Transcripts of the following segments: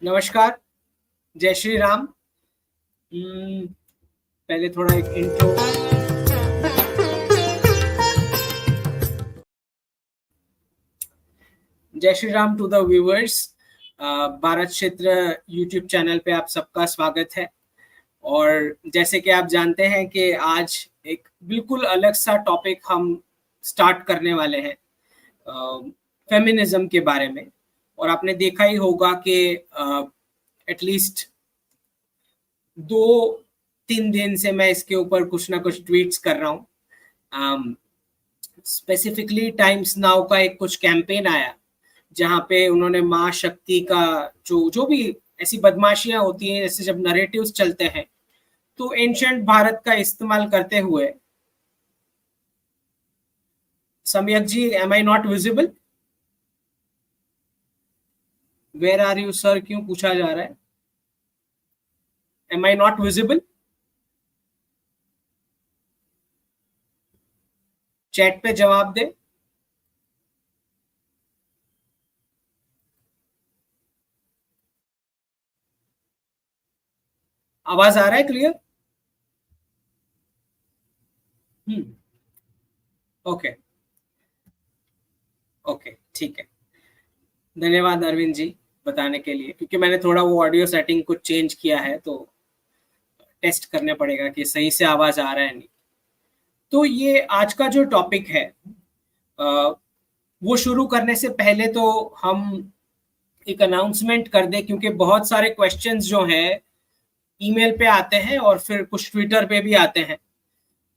नमस्कार, जय श्री राम। पहले थोड़ा एक इंट्रो। जय Shri Ram to the viewers. Bharat Kshetra YouTube channel पे आप सबका स्वागत है। और जैसे कि आप जानते हैं कि आज एक बिल्कुल अलग सा टॉपिक हम स्टार्ट करने वाले हैं, फेमिनिज्म के बारे में। और आपने देखा ही होगा कि एटलीस्ट 2-3 दिन से मैं इसके ऊपर कुछ ना कुछ ट्वीट्स कर रहा हूँ। स्पेसिफिकली टाइम्स नाउ का एक कुछ कैंपेन आया जहाँ पे उन्होंने माँ शक्ति का जो भी ऐसी बदमाशियां होती हैं, जैसे जब नरेटिव्स चलते हैं, तो एंशंट भारत का इस्तेमाल करते हुए। Samyak ji, am I not visible? Where are you sir? क्यों पूछा जा रहा है? Am I not visible? Chat पे जवाब दे। आवाज आ रहा है क्लियर? ओके ओके, ठीक है। धन्यवाद अरविंद जी बताने के लिए, क्योंकि मैंने थोड़ा वो ऑडियो सेटिंग कुछ चेंज किया है, तो टेस्ट करने पड़ेगा कि सही से आवाज आ रहा है नहीं। तो ये आज का जो टॉपिक है, वो शुरू करने से पहले तो हम एक अनाउंसमेंट कर दें, क्योंकि बहुत सारे क्वेश्चंस जो हैं ईमेल पे आते हैं और फिर कुछ ट्विटर पे भी आते हैं।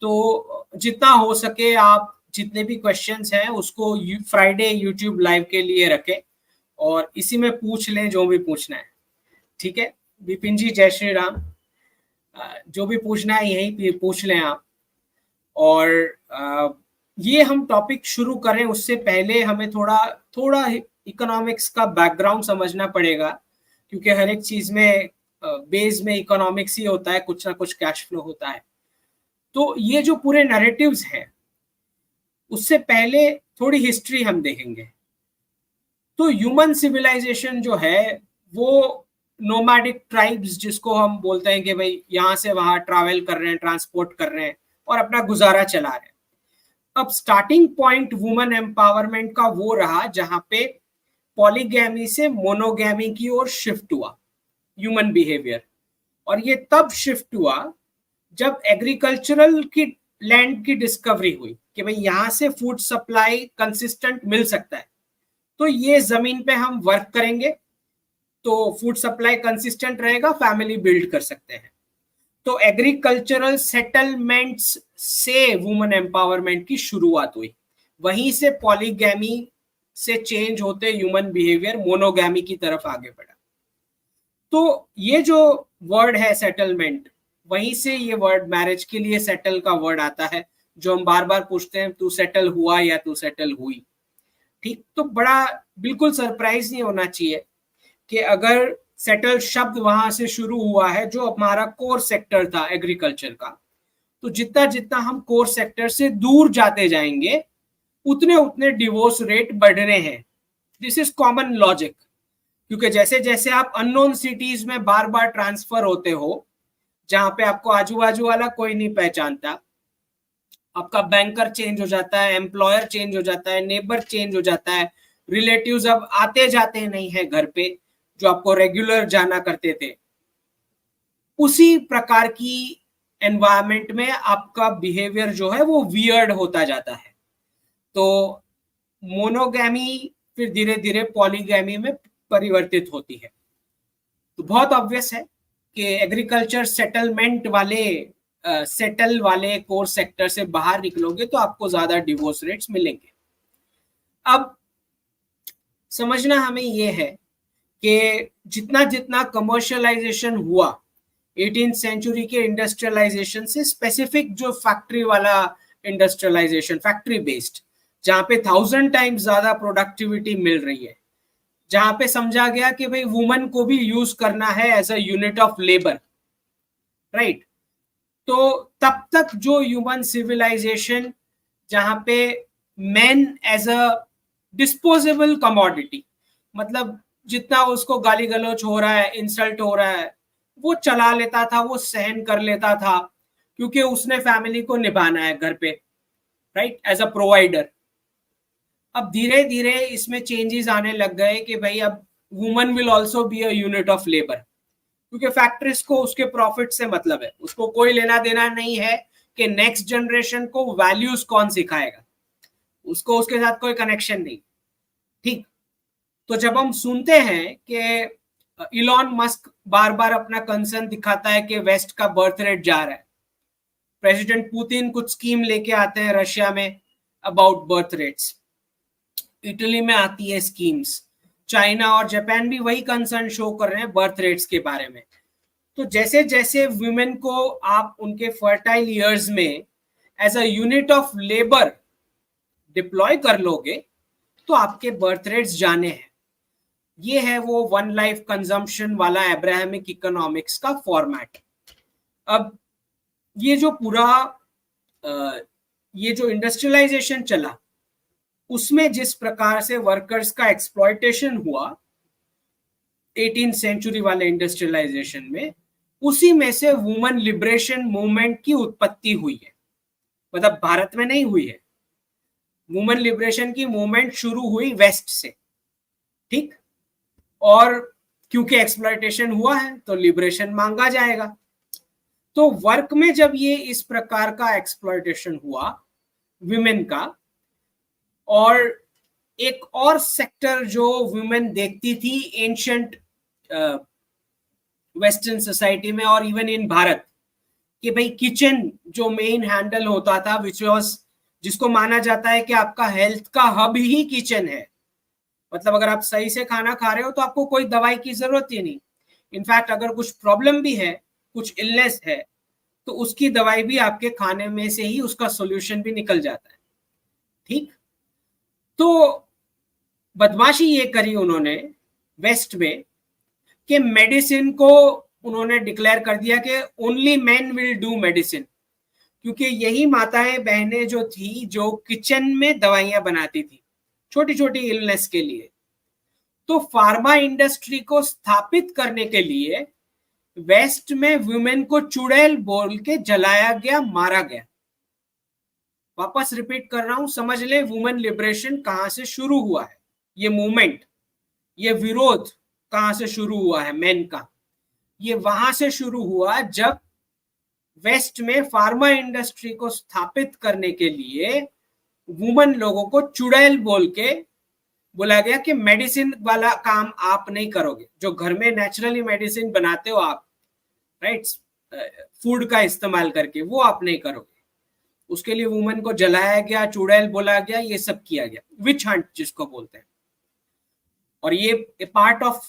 तो जितना हो सके आप जितने भी क्वेश्चंस हैं उसको फ्राइडे यूट्यूब लाइव के लिए रखें और इसी में पूछ लें जो भी पूछना है। ठीक है विपिन जी, जय श्री राम। जो भी पूछना है यही पूछ लें आप। और ये हम टॉपिक शुरू करें उससे पहले हमें थोड़ा थोड़ा इकोनॉमिक्स का बैकग्राउंड समझना पड़ेगा, क्योंकि हर एक चीज में बेस में इकोनॉमिक्स ही होता है, कुछ ना कुछ कैश फ्लो होता है। तो ये जो पूरे नैरेटिव्स हैं उससे पहले थोड़ी हिस्ट्री हम देखेंगे। तो ह्यूमन सिविलाइजेशन जो है वो नोमैडिक ट्राइब्स, जिसको हम बोलते हैं कि भाई यहाँ से वहां ट्रैवल कर रहे हैं, ट्रांसपोर्ट कर रहे हैं और अपना गुजारा चला रहे हैं। अब स्टार्टिंग पॉइंट वुमेन एम्पावरमेंट का वो रहा जहां पे पॉलीगैमी से मोनोगैमी की ओर शिफ्ट हुआ ह्यूमन बिहेवियर। और ये तब शिफ्ट हुआ जब एग्रीकल्चरल की लैंड की डिस्कवरी हुई कि भाई यहाँ से फूड सप्लाई कंसिस्टेंट मिल सकता है, तो ये जमीन पे हम वर्क करेंगे तो फूड सप्लाई कंसिस्टेंट रहेगा, फैमिली बिल्ड कर सकते हैं। तो एग्रीकल्चरल सेटलमेंट्स से वुमेन एम्पावरमेंट की शुरुआत हुई। वहीं से पॉलीगैमी से चेंज होते ह्यूमन बिहेवियर मोनोगैमी की तरफ आगे बढ़ा। तो ये जो वर्ड है सेटलमेंट, वहीं से ये वर्ड मैरिज के लिए सेटल का वर्ड आता है, जो हम बार बार पूछते हैं तू सेटल हुआ या तू सेटल हुई। ठीक, तो बड़ा बिल्कुल सरप्राइज नहीं होना चाहिए कि अगर सेटल शब्द वहां से शुरू हुआ है, जो हमारा कोर सेक्टर था एग्रीकल्चर का। तो जितना जितना हम कोर सेक्टर से दूर जाते जाएंगे उतने उतने डिवोर्स रेट बढ़ रहे हैं। दिस इज कॉमन लॉजिक, क्योंकि जैसे जैसे आप अननोन सिटीज में बार बार ट्रांसफर होते हो, जहां पे आपको आजू बाजू वाला कोई नहीं पहचानता, आपका बैंकर चेंज हो जाता है, एम्प्लॉयर चेंज हो जाता है, नेबर चेंज हो जाता है, रिलेटिव्स अब आते जाते नहीं है घर पे जो आपको रेगुलर जाना करते थे। उसी प्रकार की एनवायरमेंट में आपका बिहेवियर जो है वो वियर्ड होता जाता है। तो मोनोगैमी फिर धीरे धीरे पॉलीगैमी में परिवर्तित होती है। तो बहुत ऑब्वियस है कि एग्रीकल्चर सेटलमेंट वाले सेटल वाले कोर सेक्टर से बाहर निकलोगे तो आपको ज्यादा डिवोर्स रेट्स मिलेंगे। अब समझना हमें यह है कि जितना जितना कमर्शियलाइजेशन हुआ 18th सेंचुरी के इंडस्ट्रियलाइजेशन से, स्पेसिफिक जो फैक्ट्री वाला इंडस्ट्रियलाइजेशन, फैक्ट्री बेस्ड, जहां पे 1000 टाइम्स ज्यादा प्रोडक्टिविटी मिल रही है, जहां पे समझा गया कि भाई वुमन को भी यूज करना है as a unit of labour, right. तो तब तक जो ह्यूमन सिविलाइजेशन, जहां पे man as a disposable commodity, मतलब जितना उसको गाली गलौज हो रहा है, इंसल्ट हो रहा है, वो चला लेता था, वो सहन कर लेता था, क्योंकि उसने फैमिली को निभाना है घर पे, राइट, एज अ प्रोवाइडर। अब धीरे धीरे इसमें चेंजेस आने लग गए कि भाई अब woman will also be a unit of labour, क्योंकि फैक्ट्रीज को उसके प्रॉफिट से मतलब है, उसको कोई लेना देना नहीं है कि नेक्स्ट जनरेशन को वैल्यूज कौन सिखाएगा, उसको उसके साथ कोई कनेक्शन नहीं। ठीक, तो जब हम सुनते हैं कि इलॉन मस्क बार बार अपना कंसर्न दिखाता है कि वेस्ट का बर्थ रेट जा रहा है, प्रेसिडेंट पुतिन कुछ स्कीम लेके आते हैं रशिया में अबाउट बर्थ रेट्स, इटली में आती है स्कीम्स, चाइना और जापान भी वही कंसर्न शो कर रहे हैं बर्थ रेट्स के बारे में। तो जैसे जैसे वुमेन को आप उनके फर्टाइल ईयर्स में as a unit of labour deploy कर लोगे तो आपके बर्थ रेट्स जाने हैं। ये है वो वन लाइफ कंजम्पशन वाला अब्राहमिक इकोनॉमिक्स का फॉर्मेट। अब ये जो पूरा ये जो इंडस्ट्रियलाइजेशन चला, उसमें जिस प्रकार से वर्कर्स का एक्सप्लॉयटेशन हुआ 18th सेंचुरी वाले इंडस्ट्रियलाइजेशन में, उसी में से वुमेन लिबरेशन मूवमेंट की उत्पत्ति हुई है। मतलब भारत में नहीं हुई है, वुमेन लिबरेशन की मूवमेंट शुरू हुई वेस्ट से। ठीक, और क्योंकि एक्सप्लॉयटेशन हुआ है तो लिबरेशन मांगा जाएगा। तो वर्क में जब ये इस प्रकार का एक्सप्लॉयटेशन हुआ विमेन का, और एक और सेक्टर जो वुमेन देखती थी एंशिएंट वेस्टर्न सोसाइटी में और इवन इन भारत, कि भाई किचन जो मेन हैंडल होता था, विच वाज, जिसको माना जाता है कि आपका हेल्थ का हब ही किचन है। मतलब अगर आप सही से खाना खा रहे हो तो आपको कोई दवाई की जरूरत ही नहीं। इनफैक्ट अगर कुछ प्रॉब्लम भी है, कुछ इलनेस है, तो उसकी दवाई भी आपके खाने में से ही उसका सॉल्यूशन भी निकल जाता है। ठीक, तो बदमाशी ये करी उन्होंने वेस्ट में कि मेडिसिन को उन्होंने डिक्लेयर कर दिया कि only men will do medicine, क्योंकि यही माताएं बहनें जो थी जो किचन में दवाइयां बनाती थी छोटी छोटी इलनेस के लिए। तो फार्मा इंडस्ट्री को स्थापित करने के लिए वेस्ट में वुमेन को चुड़ैल बोल के जलाया गया, मारा गया। वापस रिपीट कर रहा हूं, समझ ले वुमेन लिबरेशन कहां से शुरू हुआ है, ये मूवमेंट, ये विरोध कहां से शुरू हुआ है मेन का। ये वहां से शुरू हुआ जब वेस्ट में फार्मा इंडस्ट्री को स्थापित करने के लिए वुमेन लोगों को चुड़ैल बोल के बोला गया कि मेडिसिन वाला काम आप नहीं करोगे, जो घर में नेचुरली मेडिसिन बनाते हो आप, राइट, फूड का इस्तेमाल करके, वो आप नहीं करोगे। उसके लिए वुमेन को जलाया गया, चुड़ैल बोला गया, ये सब किया गया, विच हंट जिसको बोलते हैं। और ये पार्ट ऑफ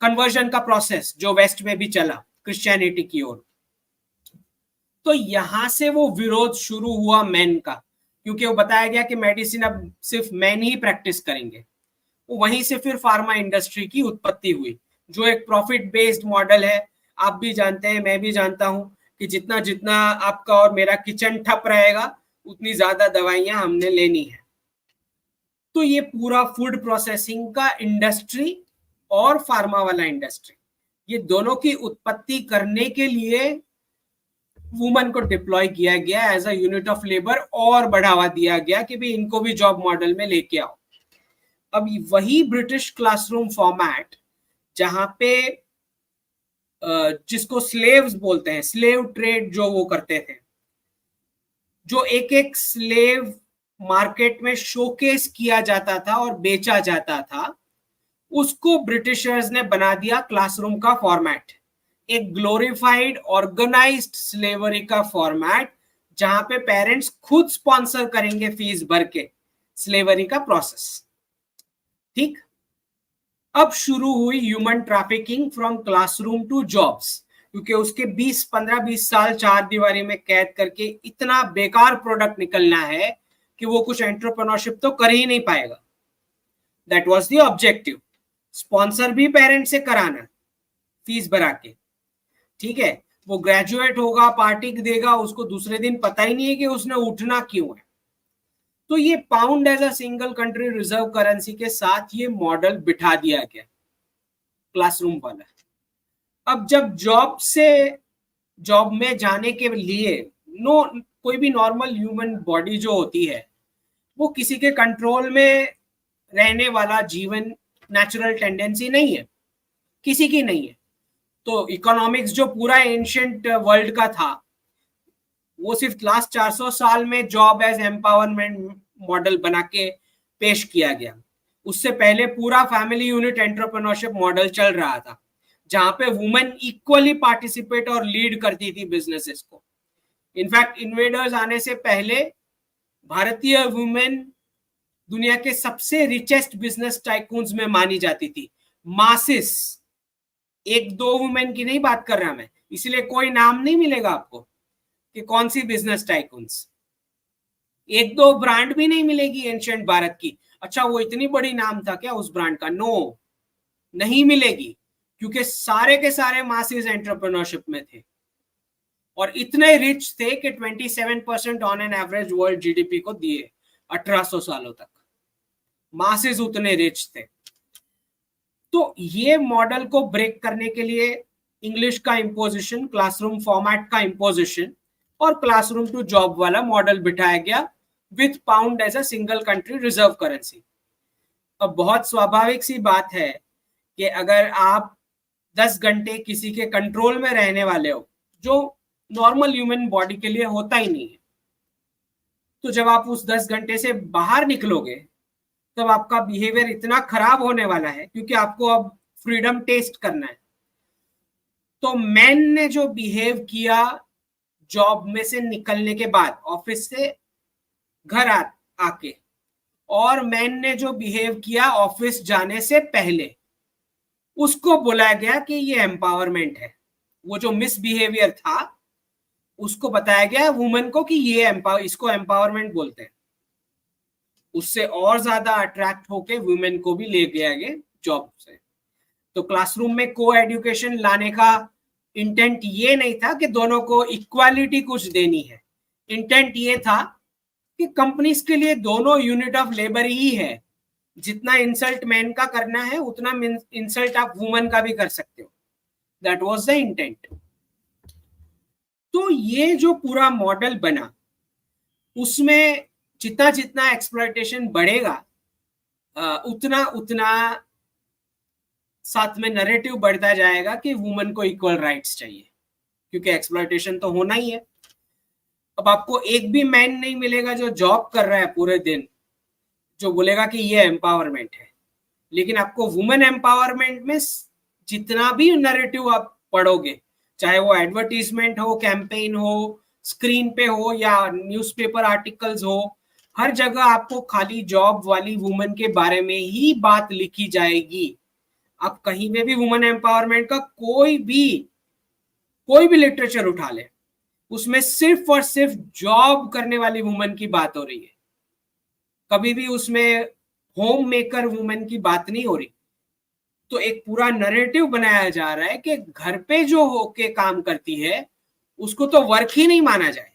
कन्वर्जन का प्रोसेस जो वेस्ट में भी चला क्रिश्चियनिटी की ओर। तो यहां से वो विरोध शुरू हुआ मैन का, क्योंकि वो बताया गया कि मेडिसिन अब सिर्फ मैन ही प्रैक्टिस करेंगे। वो वहीं से फिर फार्मा इंडस्ट्री की उत्पत्ति हुई, जो एक प्रॉफिट बेस्ड मॉडल है। आप भी जानते हैं, मैं भी जानता हूं कि जितना जितना आपका और मेरा किचन ठप रहेगा उतनी ज्यादा दवाइयां हमने लेनी है। तो ये पूरा फूड प्रोसेसिंग का इंडस्ट्री और फार्मा वाला इंडस्ट्री, ये दोनों की उत्पत्ति करने के लिए वुमेन को डिप्लॉय किया गया as a unit of labour, और बढ़ावा दिया गया कि भाई इनको भी जॉब मॉडल में लेके आओ। अब वही ब्रिटिश क्लासरूम फॉर्मेट जहां पे जिसको स्लेव्स बोलते हैं, स्लेव ट्रेड जो वो करते थे, जो एक एक स्लेव मार्केट में शोकेस किया जाता था और बेचा जाता था, उसको ब्रिटिशर्स ने बना दिया क्लासरूम का फॉर्मेट, एक ग्लोरिफाइड ऑर्गेनाइज्ड स्लेवरी का फॉर्मेट, जहां पे पेरेंट्स खुद स्पॉन्सर करेंगे फीस भर के स्लेवरी का प्रोसेस। ठीक, अब शुरू हुई human trafficking from classroom to jobs, क्योंकि उसके 15-20 साल चार दीवारी में कैद करके इतना बेकार प्रोडक्ट निकलना है कि वो कुछ एंटरप्रेन्योरशिप तो कर ही नहीं पाएगा। That was the objective, sponsor भी पेरेंट्स से कराना फीस भरा के। ठीक है, वो ग्रेजुएट होगा, पार्टी देगा, उसको दूसरे दिन पता ही नहीं है कि उसने उठना क्यों है। तो ये pound as a single country reserve currency के साथ ये मॉडल बिठा दिया गया। क्लासरूम वाला। अब जब जॉब में जाने के लिए कोई भी नॉर्मल ह्यूमन बॉडी जो होती है वो किसी के कंट्रोल में रहने वाला जीवन नेचुरल टेंडेंसी नहीं है, किसी की नहीं है। तो इकोनॉमिक्स जो पूरा एंशिएंट वर्ल्ड का था वो सिर्फ लास्ट 400 साल में जॉब एज एम्पावरमेंट मॉडल बना के पेश किया गया। उससे पहले पूरा फैमिली यूनिट एंटरप्रेन्योरशिप मॉडल चल रहा था जहां पे वुमेन इक्वली पार्टिसिपेट और लीड करती थी बिजनेसेस को। इनफैक्ट इन्वेडर्स आने से पहले भारतीय वुमेन दुनिया के सबसे रिचेस्ट बिजनेस टाइकून्स में मानी जाती थी। मासिस, एक दो वुमेन की नहीं बात कर रहा मैं, इसलिए कोई नाम नहीं मिलेगा आपको कि कौन सी बिजनेस टाइकून्स, एक दो ब्रांड भी नहीं मिलेगी एंशिएंट भारत की। अच्छा वो इतनी बड़ी नाम था क्या उस ब्रांड का? नो, नहीं मिलेगी, क्योंकि सारे के सारे मासिस एंटरप्रेन्योरशिप में थे और इतने रिच थे कि 27% on an average world GDP को दिए 1800 सालों तक। मासिस उतने रिच थे। तो ये मॉडल को ब्रेक करने के लिए इंग्लिश का इंपोजिशन, क्लासरूम फॉर्मेट का इंपोजिशन और क्लासरूम टू जॉब वाला मॉडल बिठाया गया with pound as a single country reserve currency. अब बहुत स्वाभाविक सी बात है कि अगर आप 10 घंटे किसी के कंट्रोल में रहने वाले हो, जो नॉर्मल ह्यूमन बॉडी के लिए होता ही नहीं है, तो जब आप उस 10 घंटे से बाहर निकलोगे तब आपका बिहेवियर इतना खराब होने वाला है, क्योंकि आपको अब फ्रीडम टेस्ट करना है। तो मैन ने जो बिहेव किया जॉब में से निकलने के बाद, ऑफिस से घर आके, और मैन ने जो बिहेव किया ऑफिस जाने से पहले, उसको बोला गया कि ये एम्पावरमेंट है। वो जो मिसबिहेवियर था उसको बताया गया वुमेन को कि ये इसको एम्पावरमेंट बोलते हैं। उससे और ज्यादा अट्रैक्ट होके वुमेन को भी ले गया गया जॉब से। तो क्लासरूम में को एजुकेशन लाने का इंटेंट ये नहीं था कि दोनों को इक्वालिटी कुछ देनी है। इंटेंट ये था कि कंपनीज के लिए दोनों यूनिट ऑफ लेबर ही है। जितना इंसल्ट मैन का करना है उतना इंसल्ट आप वुमेन का भी कर सकते हो। That was the intent. तो ये जो पूरा मॉडल बना उसमें जितना जितना एक्सप्लॉयटेशन बढ़ेगा उतना उतना साथ में नैरेटिव बढ़ता जाएगा कि वुमेन को इक्वल राइट्स चाहिए, क्योंकि एक्सप्लॉयटेशन तो होना ही है। अब आपको एक भी मैन नहीं मिलेगा जो जॉब कर रहा है पूरे दिन जो बोलेगा कि ये एम्पावरमेंट है। लेकिन आपको वुमेन एम्पावरमेंट में जितना भी नैरेटिव आप पढ़ोगे, चाहे वो एडवर्टीजमेंट हो, कैंपेन हो, स्क्रीन पे हो या न्यूज़पेपर आर्टिकल्स हो, हर जगह आपको खाली जॉब वाली वुमेन के बारे में ही बात लिखी जाएगी। आप कहीं में भी वुमेन एम्पावरमेंट का कोई भी लिटरेचर उठा ले, उसमें सिर्फ और सिर्फ जॉब करने वाली वुमेन की बात हो रही है। कभी भी उसमें होम मेकर वुमेन की बात नहीं हो रही। तो एक पूरा नैरेटिव बनाया जा रहा है कि घर पे जो होके काम करती है उसको तो वर्क ही नहीं माना जाए,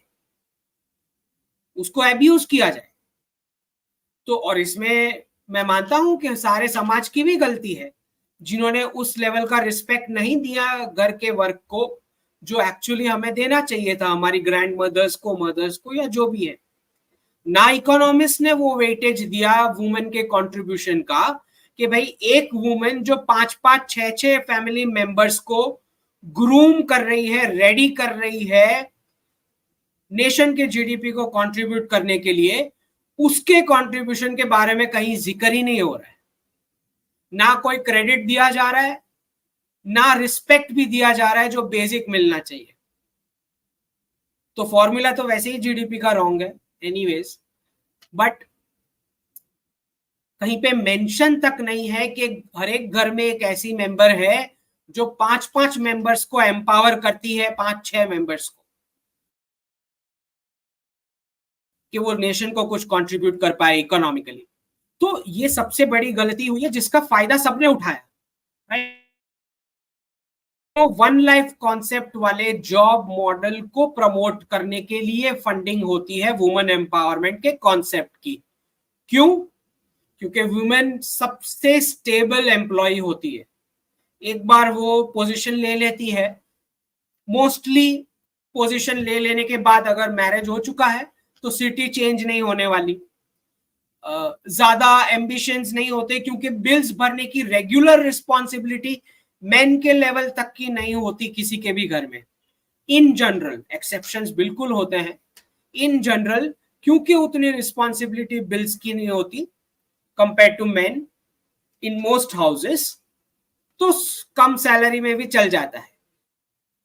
उसको अब्यूज किया जाए। तो और इसमें मैं मानता हूं कि सारे समाज की भी गलती है जिन्होंने उस लेवल का रिस्पेक्ट नहीं दिया घर के वर्क को जो एक्चुअली हमें देना चाहिए था, हमारी ग्रैंड मदर्स को या जो भी है। ना इकोनॉमिस्ट ने वो वेटेज दिया वुमेन के कंट्रीब्यूशन का कि भाई एक वुमेन जो 5-5, 6-6 फैमिली मेंबर्स को ग्रूम कर रही है, रेडी कर रही है नेशन के जीडीपी को कंट्रीब्यूट करने के लिए, उसके कंट्रीब्यूशन के बारे में कहीं जिक्र ही नहीं हो रहा है। ना कोई क्रेडिट दिया जा रहा है, ना रिस्पेक्ट भी दिया जा रहा है जो बेसिक मिलना चाहिए। तो फॉर्मूला तो वैसे ही जीडीपी का रॉन्ग है एनीवेज, बट कहीं पे मेंशन तक नहीं है कि हर एक घर में एक ऐसी मेंबर है जो 5-5 मेंबर्स को एम्पावर करती है, 5-6 मेंबर्स को, कि वो नेशन को कुछ कंट्रीब्यूट कर पाए इकोनॉमिकली। तो ये सबसे बड़ी गलती हुई है जिसका फायदा सबने उठाया, राइट? तो वन लाइफ कॉन्सेप्ट वाले जॉब मॉडल को प्रमोट करने के लिए फंडिंग होती है वुमेन एम्पावरमेंट के कॉन्सेप्ट की। क्यों? क्योंकि वुमेन सबसे स्टेबल एम्प्लॉय होती है। एक बार वो पोजीशन ले लेती है, मोस्टली पोजीशन ले लेने के बाद अगर मैरिज हो चुका है तो सिटी चेंज नहीं होने वाली, ज्यादा एम्बिशंस नहीं होते, क्योंकि बिल्स भरने की रेगुलर रिस्पॉन्सिबिलिटी मेन के लेवल तक की नहीं होती किसी के भी घर में। इन जनरल, एक्सेप्शंस बिल्कुल होते हैं, इन जनरल क्योंकि उतनी रिस्पॉन्सिबिलिटी बिल्स की नहीं होती compare to men in most houses, तो कम सैलरी में भी चल जाता है।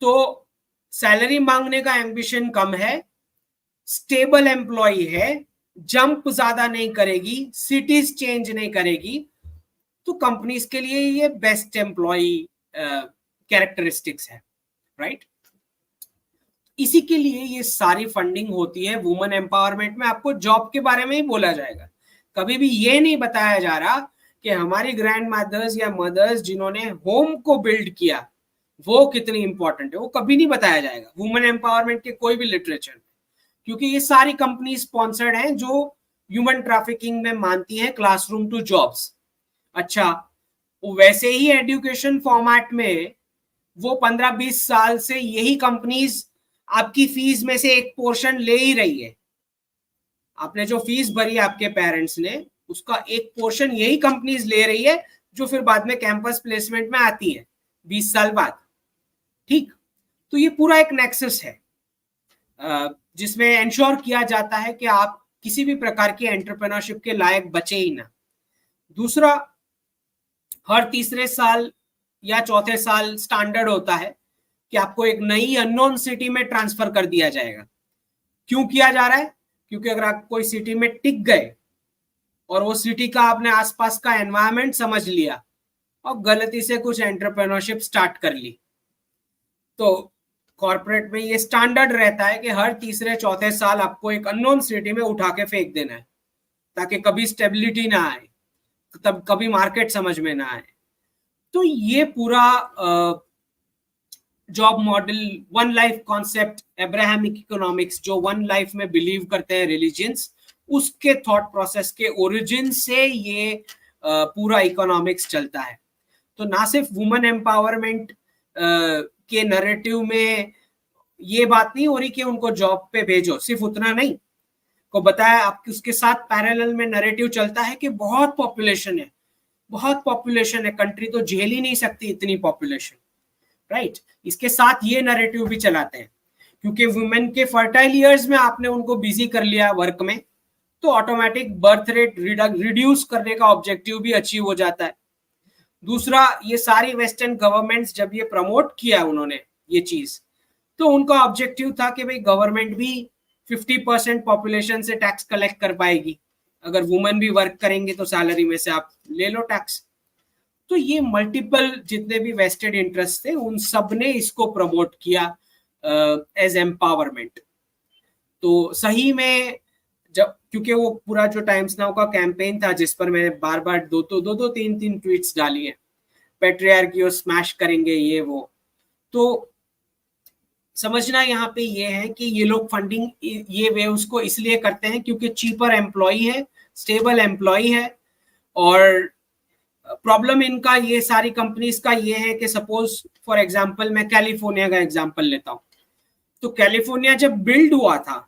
तो सैलरी मांगने का एम्बिशन कम है, स्टेबल एम्प्लॉय है, जंप ज्यादा नहीं करेगी, सिटीज चेंज नहीं करेगी, तो कंपनीज के लिए ये बेस्ट एम्प्लॉय कैरेक्टरिस्टिक्स है, राइट। इसी के लिए ये सारी फंडिंग होती है वुमेन एम्पावरमेंट में। आपको जॉब के बारे में ही बोला जाएगा, कभी भी ये नहीं बताया जा रहा कि हमारी ग्रैंड मदर्स या मदर्स जिन्होंने होम को बिल्ड किया वो कितनी इंपॉर्टेंट है, वो कभी नहीं बताया जाएगा वुमेन एम्पावरमेंट के कोई भी लिटरेचर में, क्योंकि ये सारी कंपनी स्पॉन्सर्ड हैं जो ह्यूमन ट्रैफिकिंग में मानती हैं क्लासरूम टू जॉब्स। अच्छा, वैसे ही एजुकेशन फॉर्मेट में वो 15-20 साल से यही कंपनीज आपकी फीस में से एक पोर्शन ले ही रही है। आपने जो फीस भरी आपके पेरेंट्स ने, उसका एक पोर्शन यही कंपनीज ले रही है, जो फिर बाद में कैंपस प्लेसमेंट में आती है 20 साल बाद, ठीक। तो ये पूरा एक नेक्सस है जिसमें एंश्योर किया जाता है कि आप किसी भी प्रकार की एंटरप्रेन्योरशिप के लायक बचे ही ना। दूसरा, हर तीसरे साल या चौथे साल स्टैंडर्ड होता है कि आपको एक नई अननोन सिटी में ट्रांसफर कर दिया जाएगा। क्यों किया जा रहा है? क्योंकि अगर आप कोई सिटी में टिक गए और वो सिटी का आपने आसपास का एनवायरनमेंट समझ लिया और गलती से कुछ एंटरप्रेन्योरशिप स्टार्ट कर ली, तो कॉर्पोरेट में ये स्टैंडर्ड रहता है कि हर तीसरे चौथे साल आपको एक अननोन सिटी में उठा के फेंक देना है, ताकि कभी स्टेबिलिटी ना आए, तब कभी मार्केट समझ में ना आए। तो ये पूरा job model, one life concept, Abrahamic economics, जो वन लाइफ में बिलीव करते हैं रिलीजियंस, उसके थॉट प्रोसेस के ओरिजिन से ये पूरा इकोनॉमिक्स चलता है। तो ना सिर्फ वुमेन एम्पावरमेंट के नैरेटिव में ये बात नहीं हो रही कि उनको जॉब पे भेजो, सिर्फ उतना नहीं को बताया, आपके उसके साथ पैरेलल में नैरेटिव चलता है कि बहुत पॉपुलेशन है, बहुत पॉपुलेशन है, कंट्री तो झेल ही नहीं सकती इतनी पॉपुलेशन, राइट। इसके साथ ये नैरेटिव भी चलाते हैं, क्योंकि वुमेन के फर्टाइल ईयर्स में आपने उनको बिजी कर लिया वर्क में, तो ऑटोमेटिक बर्थ रेट रिड्यूस करने का ऑब्जेक्टिव भी अचीव हो जाता है। दूसरा, ये सारी वेस्टर्न गवर्नमेंट्स जब ये प्रमोट किया उन्होंने ये चीज, तो उनका ऑब्जेक्टिव था कि भाई गवर्नमेंट भी 50% पॉपुलेशन से टैक्स कलेक्ट कर पाएगी, अगर वुमेन भी वर्क करेंगे तो सैलरी में से आप ले लो टैक्स। तो ये मल्टीपल जितने भी वेस्टेड इंटरेस्ट थे उन सब ने इसको प्रमोट किया एज एम्पावरमेंट। तो सही में जब, क्योंकि वो पूरा जो टाइम्स नाउ का कैंपेन था जिस पर मैंने बार बार दो तीन ट्वीट्स डाली है, पैट्रियार्की और स्मैश करेंगे ये वो, तो समझना यहाँ पे ये है कि ये लोग फंडिंग ये वे उसको इसलिए करते हैं क्योंकि चीपर एम्प्लॉय है, स्टेबल एम्प्लॉय है। और प्रॉब्लम इनका ये सारी कंपनीज का ये है कि सपोज फॉर एग्जांपल मैं कैलिफोर्निया का एग्जांपल लेता हूँ, तो कैलिफोर्निया जब बिल्ड हुआ था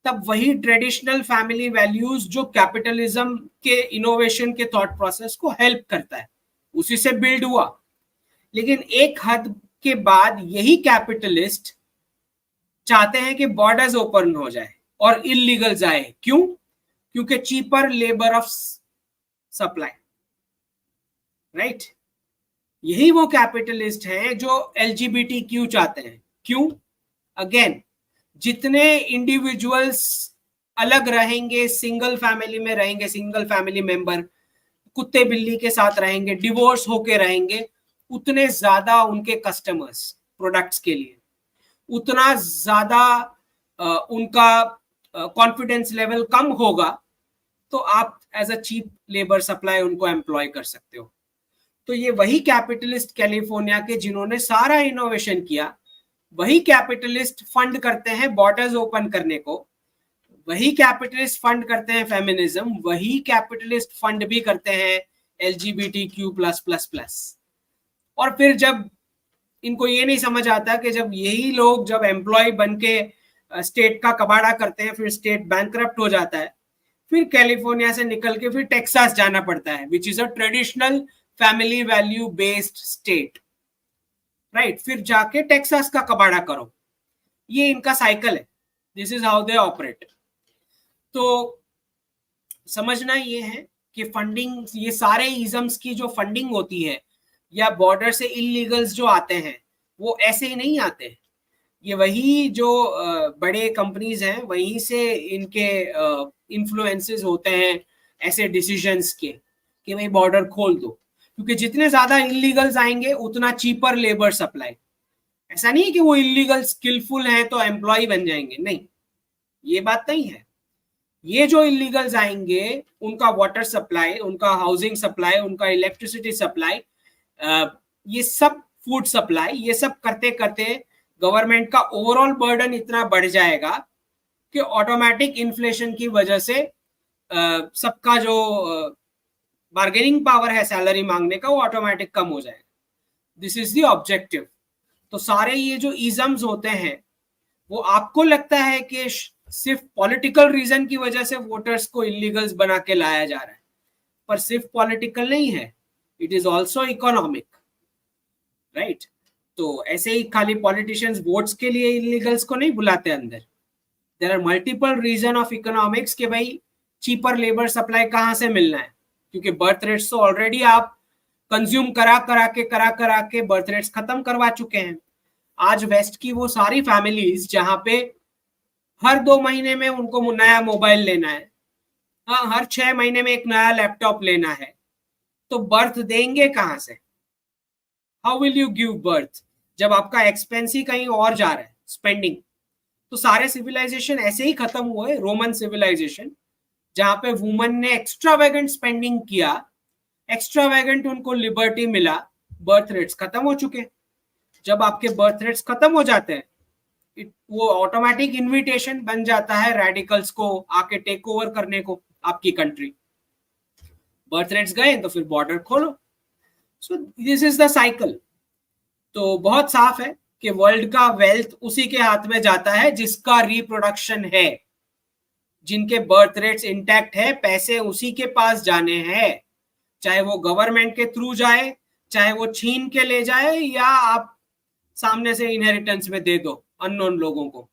तब वही ट्रेडिशनल फैमिली वैल्यूज जो कैपिटलिज्म के इनोवेशन के थॉट प्रोसेस को हेल्प करता है, उसी से बिल्ड हुआ। लेकिन एक हद के बाद यही कैपिटलिस्ट चाहते हैं कि बॉर्डर्स ओपन हो जाए और इलीगल जाए। क्यों? क्योंकि cheaper labour of supply, right. यही वो कैपिटलिस्ट हैं जो LGBTQ चाहते हैं। क्यों? अगेन, जितने इंडिविजुअल्स अलग रहेंगे, सिंगल फैमिली में रहेंगे, सिंगल फैमिली मेंबर कुत्ते बिल्ली के साथ रहेंगे, डिवोर्स होके रहेंगे, उतने ज्यादा उनके कस्टमर्स प्रोडक्ट्स के लिए, उतना ज्यादा उनका कॉन्फिडेंस लेवल कम होगा, तो आप as a cheap labour supply उनको एम्प्लॉय कर सकते हो। तो ये वही कैपिटलिस्ट कैलिफोर्निया के जिन्होंने सारा इनोवेशन किया, वही कैपिटलिस्ट फंड करते हैं बॉर्डर्स ओपन करने को, वही कैपिटलिस्ट फंड करते हैं फेमिनिज्म, वही कैपिटलिस्ट फंड भी करते हैं LGBTQ+++। और फिर जब इनको ये नहीं समझ आता कि जब यही लोग जब एम्प्लॉय बन के स्टेट का कबाड़ा करते हैं, फिर स्टेट बैंकरप्ट हो जाता है, फिर कैलिफोर्निया से निकल के फिर टेक्सास जाना पड़ता है, which is a traditional family value based state, right. फिर जाके टेक्सास का कबाड़ा करो, ये इनका साइकिल है, this is how they operate. तो समझना ये है कि फंडिंग, ये सारे इजम्स की जो फंडिंग होती है या बॉर्डर से इलीगल्स जो आते हैं वो ऐसे ही नहीं आते। ये वही जो बड़े कंपनीज हैं वहीं से इनके इन्फ्लुएंसेस होते हैं ऐसे डिसीजंस के कि भाई बॉर्डर खोल दो, क्योंकि जितने ज्यादा इलीगल्स आएंगे उतना चीपर लेबर सप्लाई। ऐसा नहीं है कि वो इलीगल स्किलफुल है तो एम्प्लॉय बन जाएंगे, नहीं, ये बात नहीं है। ये जो इलीगल्स आएंगे उनका वाटर सप्लाई, उनका हाउसिंग सप्लाई, उनका इलेक्ट्रिसिटी सप्लाई, ये सब फूड सप्लाई, ये सब करते करते गवर्नमेंट का ओवरऑल बर्डन इतना बढ़ जाएगा कि ऑटोमेटिक इन्फ्लेशन की वजह से सबका जो बार्गेनिंग पावर है सैलरी मांगने का वो ऑटोमेटिक कम हो जाएगा। This is the objective. तो सारे ये जो इजम्स होते हैं वो आपको लगता है कि सिर्फ पॉलिटिकल रीजन की वजह से वोटर्स को इलीगल्स बना के लाया जा रहा है, पर सिर्फ पॉलिटिकल नहीं है, it is also economic, right. तो ऐसे ही खाली पॉलिटिशियंस वोट्स के लिए इलीगल्स को नहीं बुलाते अंदर। There are multiple reason of economics के भाई चीपर लेबर सप्लाई कहाँ से मिलना है, क्योंकि बर्थ रेट्स तो ऑलरेडी आप कंज्यूम करा करा के बर्थ रेट्स खत्म करवा चुके हैं। आज वेस्ट की वो सारी फैमिलीज जहां पे हर 2 महीने में उनको नया मोबाइल लेना है, हाँ, हर 6 महीने में एक नया लैपटॉप लेना है, तो बर्थ देंगे कहां से? How will you give birth जब आपका एक्सपेंस ही कहीं और जा रहा है, स्पेंडिंग। तो सारे सिविलाइजेशन ऐसे ही खत्म हुए। रोमन सिविलाइजेशन जहां पे वुमन ने एक्स्ट्रावेगेंट स्पेंडिंग किया, एक्स्ट्रावेगेंट उनको लिबर्टी मिला, बर्थ रेट्स खत्म हो चुके। जब आपके बर्थ रेट्स खत्म हो जाते हैं वो ऑटोमेटिक इनविटेशन बन जाता है रेडिकल्स को आके टेक ओवर करने को आपकी कंट्री। बर्थ रेट्स गए तो फिर बॉर्डर खोलो। So this is the cycle. तो बहुत साफ है कि वर्ल्ड का वेल्थ उसी के हाथ में जाता है जिसका रिप्रोडक्शन है, जिनके बर्थ रेट्स इंटैक्ट है, पैसे उसी के पास जाने हैं, चाहे वो गवर्नमेंट के थ्रू जाए, चाहे वो छीन के ले जाए या आप सामने से इनहेरिटेंस में दे दो अननोन लोगों को।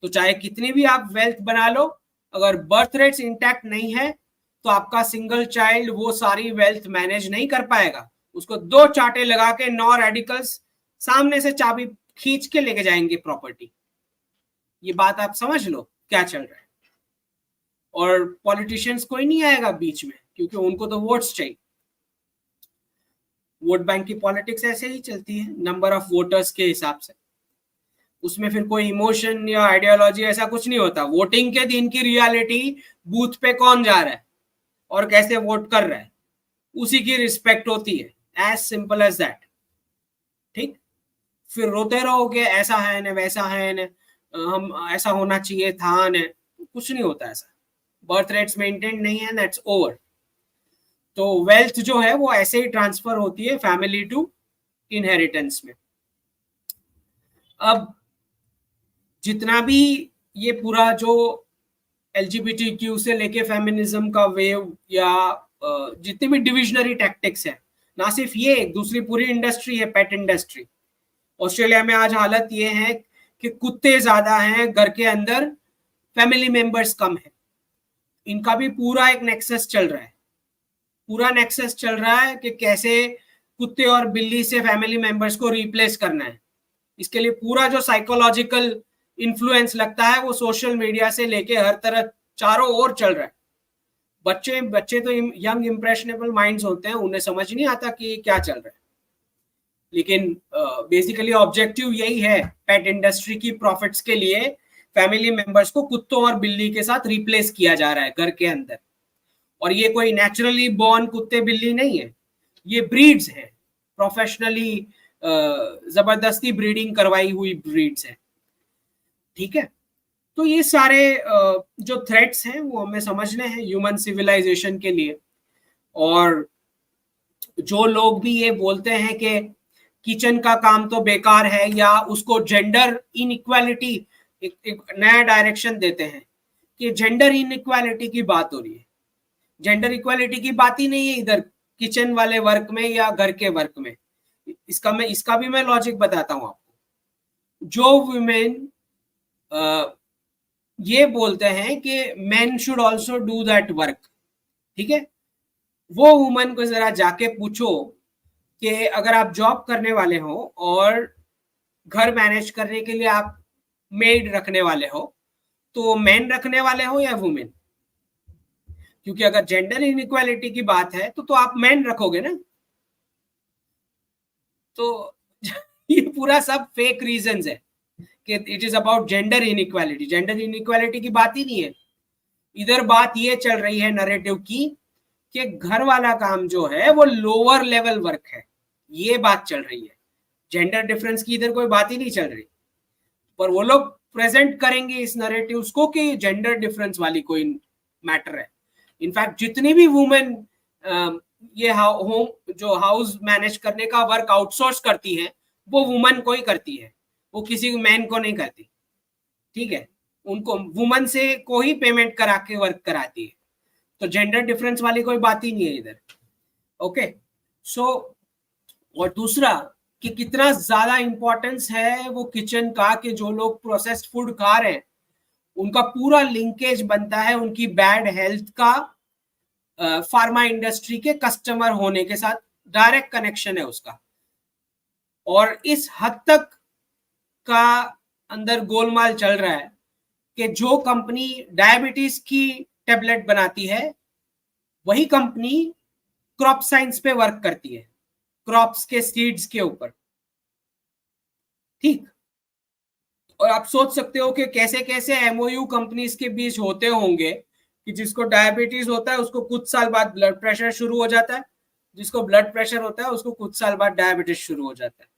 तो चाहे कितनी भी आप वेल्थ बना लो, अगर बर्थ रेट्स इंटैक्ट नहीं है तो आपका सिंगल चाइल्ड वो सारी वेल्थ मैनेज नहीं कर पाएगा। उसको 2 चांटे लगा के 9 रेडिकल्स सामने से चाबी खींच के लेके जाएंगे प्रॉपर्टी। ये बात आप समझ लो क्या चल रहा है। और पॉलिटिशियंस कोई नहीं आएगा बीच में, क्योंकि उनको तो वोट्स चाहिए। वोट बैंक की पॉलिटिक्स ऐसे ही चलती है, नंबर ऑफ वोटर्स के हिसाब से। उसमें फिर कोई इमोशन या आइडियोलॉजी ऐसा कुछ नहीं होता। वोटिंग के दिन की रियलिटी, बूथ पे कौन जा रहा है और कैसे वोट कर रहा है, उसी की रिस्पेक्ट होती है, एज सिंपल एज दैट। ठीक, फिर रोते रहोगे ऐसा है न वैसा है न, हम ऐसा होना चाहिए था न, कुछ नहीं होता ऐसा। बर्थ रेट्स मेंटेन नहीं है, दैट्स ओवर। तो वेल्थ जो है वो ऐसे ही ट्रांसफर होती है फैमिली टू इनहेरिटेंस में। अब जितना भी ये पूरा जो LGBTQ से लेके फेमिनिज्म का वेव या जितनी भी डिविजनरी टैक्टिक्स है, ना सिर्फ ये, एक दूसरी पूरी इंडस्ट्री है, पेट इंडस्ट्री। ऑस्ट्रेलिया में आज हालत ये है कि कुत्ते ज्यादा हैं, घर के अंदर फैमिली मेंबर्स कम है। इनका भी पूरा एक नेक्सस चल रहा है, पूरा नेक्सस चल रहा है कि कैसे कुत्ते और बिल्ली से फैमिली मेंबर्स को रिप्लेस करना है। इसके लिए पूरा जो साइकोलॉजिकल इन्फ्लुएंस लगता है वो सोशल मीडिया से लेके हर तरह चारों ओर चल रहा है। बच्चे तो यंग इंप्रेशनेबल माइंड्स होते हैं, उन्हें समझ नहीं आता कि क्या चल रहा है। लेकिन बेसिकली ऑब्जेक्टिव यही है, पेट इंडस्ट्री की प्रॉफिट्स के लिए फैमिली मेंबर्स को कुत्तों और बिल्ली के साथ रिप्लेस किया जा रहा है घर के अंदर। और ये कोई नेचुरली बॉर्न कुत्ते बिल्ली नहीं है, ये ब्रीड्स हैं, प्रोफेशनली जबरदस्ती ब्रीडिंग करवाई हुई ब्रीड्स हैं। ठीक है, तो ये सारे जो थ्रेट्स हैं वो हमें समझने हैं ह्यूमन सिविलाइजेशन के लिए। और जो लोग भी ये बोलते हैं कि किचन का काम तो बेकार है, या उसको जेंडर इनइक्वालिटी एक नया डायरेक्शन देते हैं कि जेंडर इनइक्वालिटी की बात हो रही है। जेंडर इक्वालिटी की बात ही नहीं है इधर किचन वाले वर्क में या घर के वर्क में। इसका भी मैं लॉजिक बताता हूं आपको। जो वुमेन ये बोलते हैं कि main should also do that work, ठीक है, वो वुमन को जरा जाके पूछो कि अगर आप जॉब करने वाले हो और घर मैनेज करने के लिए आप मेड रखने वाले हो, तो मेन रखने वाले हो या वुमेन? क्योंकि अगर जेंडर इनइक्वालिटी की बात है तो आप मेन रखोगे ना। तो ये पूरा सब फेक रीजंस है कि it is about gender inequality. Gender inequality की बात ही नहीं है इधर। बात ये चल रही है नैरेटिव की कि घर वाला काम जो है वो लोअर लेवल वर्क है, ये बात चल रही है। जेंडर डिफरेंस की इधर कोई बात ही नहीं चल रही, पर वो लोग प्रेजेंट करेंगे इस नैरेटिव्स को कि जेंडर डिफरेंस वाली कोई मैटर है। इनफैक्ट जितनी भी वुमेन ये होम जो हाउस मैनेज करने का वर्क आउटसोर्स करती है, वो वुमन को ही करती है, वो किसी मैन को नहीं करती, ठीक है। उनको वुमन से को ही पेमेंट करा के वर्क कराती है। तो जेंडर डिफरेंस वाली कोई बात ही नहीं है इधर। ओके, सो और दूसरा कि कितना ज्यादा इंपॉर्टेंस है वो किचन का, कि जो लोग प्रोसेस्ड फूड खा रहे हैं उनका पूरा लिंकेज बनता है उनकी बैड हेल्थ का फार्मा इंडस्ट्री के कस्टमर होने के साथ, डायरेक्ट कनेक्शन है उसका। और इस हद तक का अंदर गोलमाल चल रहा है कि जो कंपनी डायबिटीज की टेबलेट बनाती है वही कंपनी क्रॉप साइंस पे वर्क करती है, क्रॉप्स के सीड्स के ऊपर, ठीक। और आप सोच सकते हो कि कैसे कैसे एमओयू कंपनीज के बीच होते होंगे कि जिसको डायबिटीज होता है उसको कुछ साल बाद ब्लड प्रेशर शुरू हो जाता है, जिसको ब्लड प्रेशर होता है उसको कुछ साल बाद डायबिटीज शुरू हो जाता है,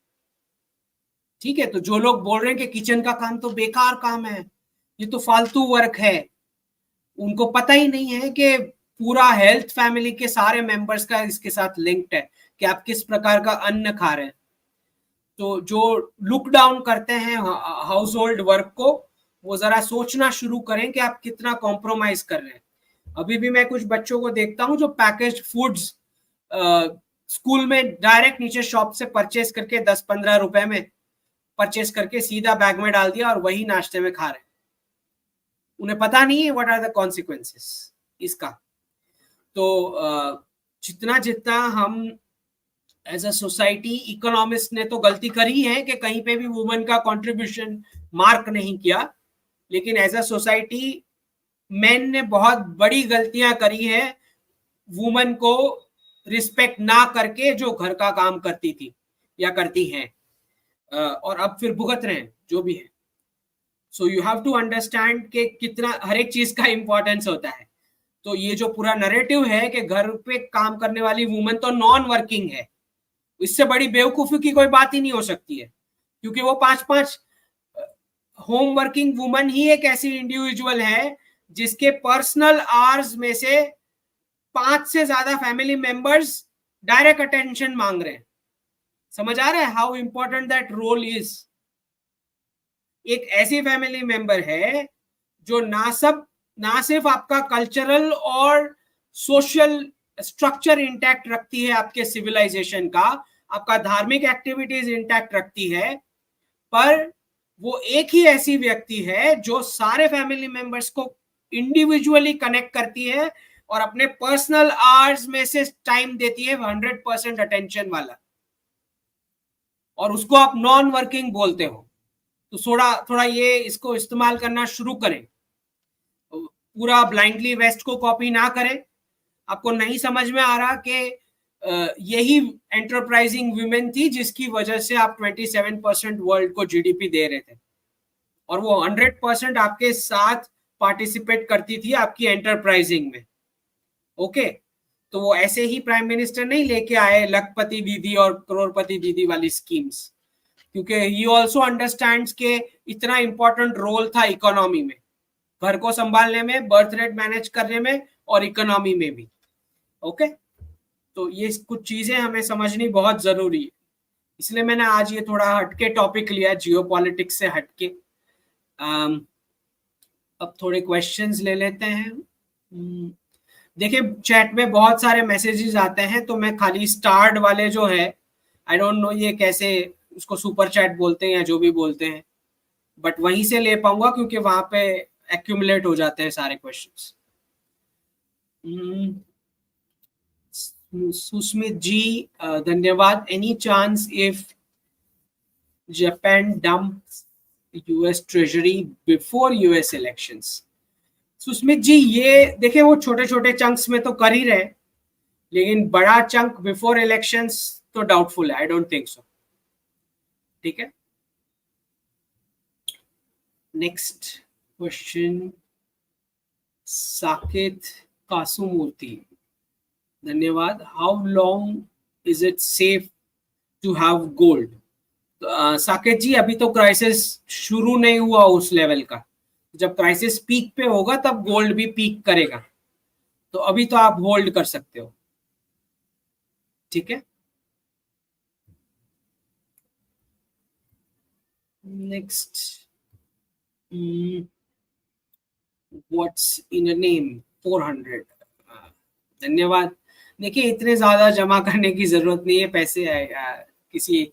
ठीक है। तो जो लोग बोल रहे हैं कि किचन का काम तो बेकार काम है, ये तो फालतू वर्क है, उनको पता ही नहीं है कि पूरा हेल्थ फैमिली के सारे मेंबर्स का इसके साथ लिंक्ड है कि आप किस प्रकार का अन्न खा रहे हैं। तो जो लुक डाउन करते हैं हाउस होल्ड वर्क को, वो जरा सोचना शुरू करें कि आप कितना कॉम्प्रोमाइज कर रहे हैं। अभी भी मैं कुछ बच्चों को देखता हूं जो पैकेज फूड्स स्कूल में डायरेक्ट नीचे शॉप से परचेज करके 10-15 रुपए में परचेज करके सीधा बैग में डाल दिया और वही नाश्ते में खा रहे हैं। उन्हें पता नहीं है व्हाट आर द कॉन्सिक्वेंसेस इसका। तो जितना जितना हम एज अ सोसाइटी, इकोनॉमिस्ट ने तो गलती करी है कि कहीं पे भी वुमेन का कंट्रीब्यूशन मार्क नहीं किया, लेकिन एज अ सोसाइटी मेन ने बहुत बड़ी गलतियां करी है वुमेन को रिस्पेक्ट ना करके, जो घर का काम करती थी या करती हैं, और अब फिर भुगत रहे हैं जो भी है। So you have to understand कि कितना हर एक चीज का इंपॉर्टेंस होता है। तो ये जो पूरा नैरेटिव है कि घर पे काम करने वाली वुमेन तो नॉन वर्किंग है, इससे बड़ी बेवकूफी की कोई बात ही नहीं हो सकती है, क्योंकि वो 5-5 होम वर्किंग वुमन ही एक ऐसी इंडिविजुअल है जिसके पर्सनल आवर्स में से 5 से ज्यादा फैमिली मेंबर्स डायरेक्ट अटेंशन मांग रहे हैं। समझ आ रहा है how important that role is. एक ऐसी फैमिली मेंबर है जो ना सिर्फ आपका कल्चरल और सोशल स्ट्रक्चर इंटैक्ट रखती है, आपके सिविलाइजेशन का, आपका धार्मिक एक्टिविटीज इंटैक्ट रखती है, पर वो एक ही ऐसी व्यक्ति है जो सारे फैमिली मेंबर्स को इंडिविजुअली कनेक्ट करती है और अपने पर्सनल आवर्स में से टाइम देती है 100% अटेंशन वाला, और उसको आप नॉन वर्किंग बोलते हो। तो थोड़ा थोड़ा ये इसको इस्तेमाल करना शुरू करें, पूरा ब्लाइंडली वेस्ट को कॉपी ना करें। आपको नहीं समझ में आ रहा कि यही एंटरप्राइजिंग वुमेन थी जिसकी वजह से आप 27% वर्ल्ड को जीडीपी दे रहे थे, और वो 100% आपके साथ पार्टिसिपेट करती थी आपकी एंटरप्राइजिंग में। ओके, तो वो ऐसे ही प्राइम मिनिस्टर नहीं लेके आए लखपति दीदी और करोड़पति दीदी वाली स्कीम्स, क्योंकि ही ऑल्सो अंडरस्टैंड्स के इतना इंपॉर्टेंट रोल था इकोनॉमी में, घर को संभालने में, बर्थ रेट मैनेज करने में और इकोनॉमी में भी। ओके, तो ये कुछ चीजें हमें समझनी बहुत जरूरी है। इसलिए मैंने आज ये थोड़ा हटके टॉपिक लिया, जियोपॉलिटिक्स से हटके। अब थोड़े क्वेश्चंस ले लेते हैं। देखिए चैट में बहुत सारे मैसेजेस आते हैं, तो मैं खाली स्टार्ड वाले जो है, आई डोंट नो ये कैसे, उसको सुपर चैट बोलते हैं या जो भी बोलते हैं, बट वहीं से ले पाऊंगा क्योंकि वहां पे एक्यूमुलेट हो जाते हैं सारे क्वेश्चंस। सुस्मित जी धन्यवाद। Any chance if Japan dump US treasury before US elections? Susmit ji ये देखिए वो छोटे छोटे चंक्स में तो कर ही रहे, लेकिन बड़ा चंक बिफोर इलेक्शंस तो डाउटफुल है, आई डोंट थिंक सो। ठीक है, नेक्स्ट क्वेश्चन साकेत कासुमूर्ति धन्यवाद। How long is it safe to have gold? Saket ji अभी तो क्राइसिस शुरू नहीं हुआ उस लेवल का, जब क्राइसिस पीक पे होगा तब गोल्ड भी पीक करेगा, तो अभी तो आप होल्ड कर सकते हो। ठीक है, next what's in a name 400 धन्यवाद। देखिए इतने ज्यादा जमा करने की जरूरत नहीं है पैसे, किसी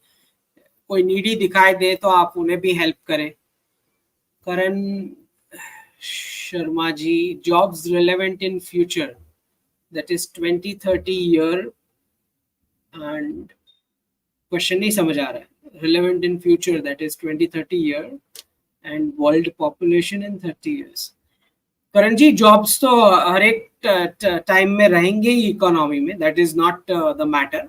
कोई नीडी दिखाई दे तो आप उन्हें भी हेल्प करें। Karan Sharma ji, jobs relevant in future that is 2030 year and question नहीं समझ आ रहा है। Relevant in future that is 2030 year and world population in 30 years. Karan ji jobs तो हर एक टाइम में रहेंगे ही इकोनॉमी में, that is not the matter,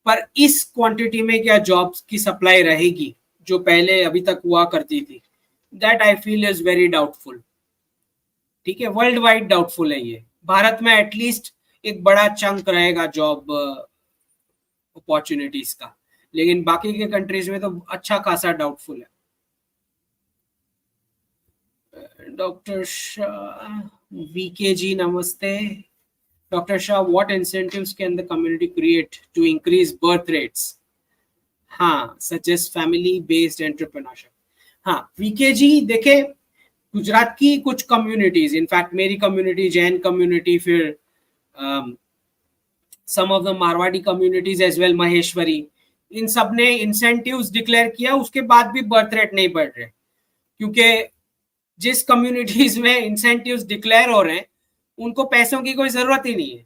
पर इस क्वांटिटी में क्या जॉब्स की सप्लाई रहेगी जो पहले अभी तक हुआ करती थी? That I feel is very doubtful. ठीक है, वर्ल्ड वाइड डाउटफुल है ये। भारत में एटलीस्ट एक बड़ा चंक रहेगा जॉब अपॉर्चुनिटीज का, लेकिन बाकी के कंट्रीज में तो अच्छा खासा डाउटफुल है। डॉक्टर शाह वीके जी नमस्ते। Doctor Shah, what incentives can the community create to increase birth rates? हाँ, सजेस्ट फैमिली बेस्ड एंटरप्रेन्योरशिप। हाँ वीके जी, देखे गुजरात की कुछ कम्युनिटीज, इनफैक्ट मेरी कम्युनिटी, जैन कम्युनिटी, फिर some of the Marwari communities as well, Maheshwari, इन सब ने इंसेंटिव्स डिक्लेयर किया, उसके बाद भी बर्थ रेट नहीं बढ़ रहे, क्योंकि जिस कम्युनिटीज में इंसेंटिव्स डिक्लेयर हो रहे हैं उनको पैसों की कोई जरूरत ही नहीं है,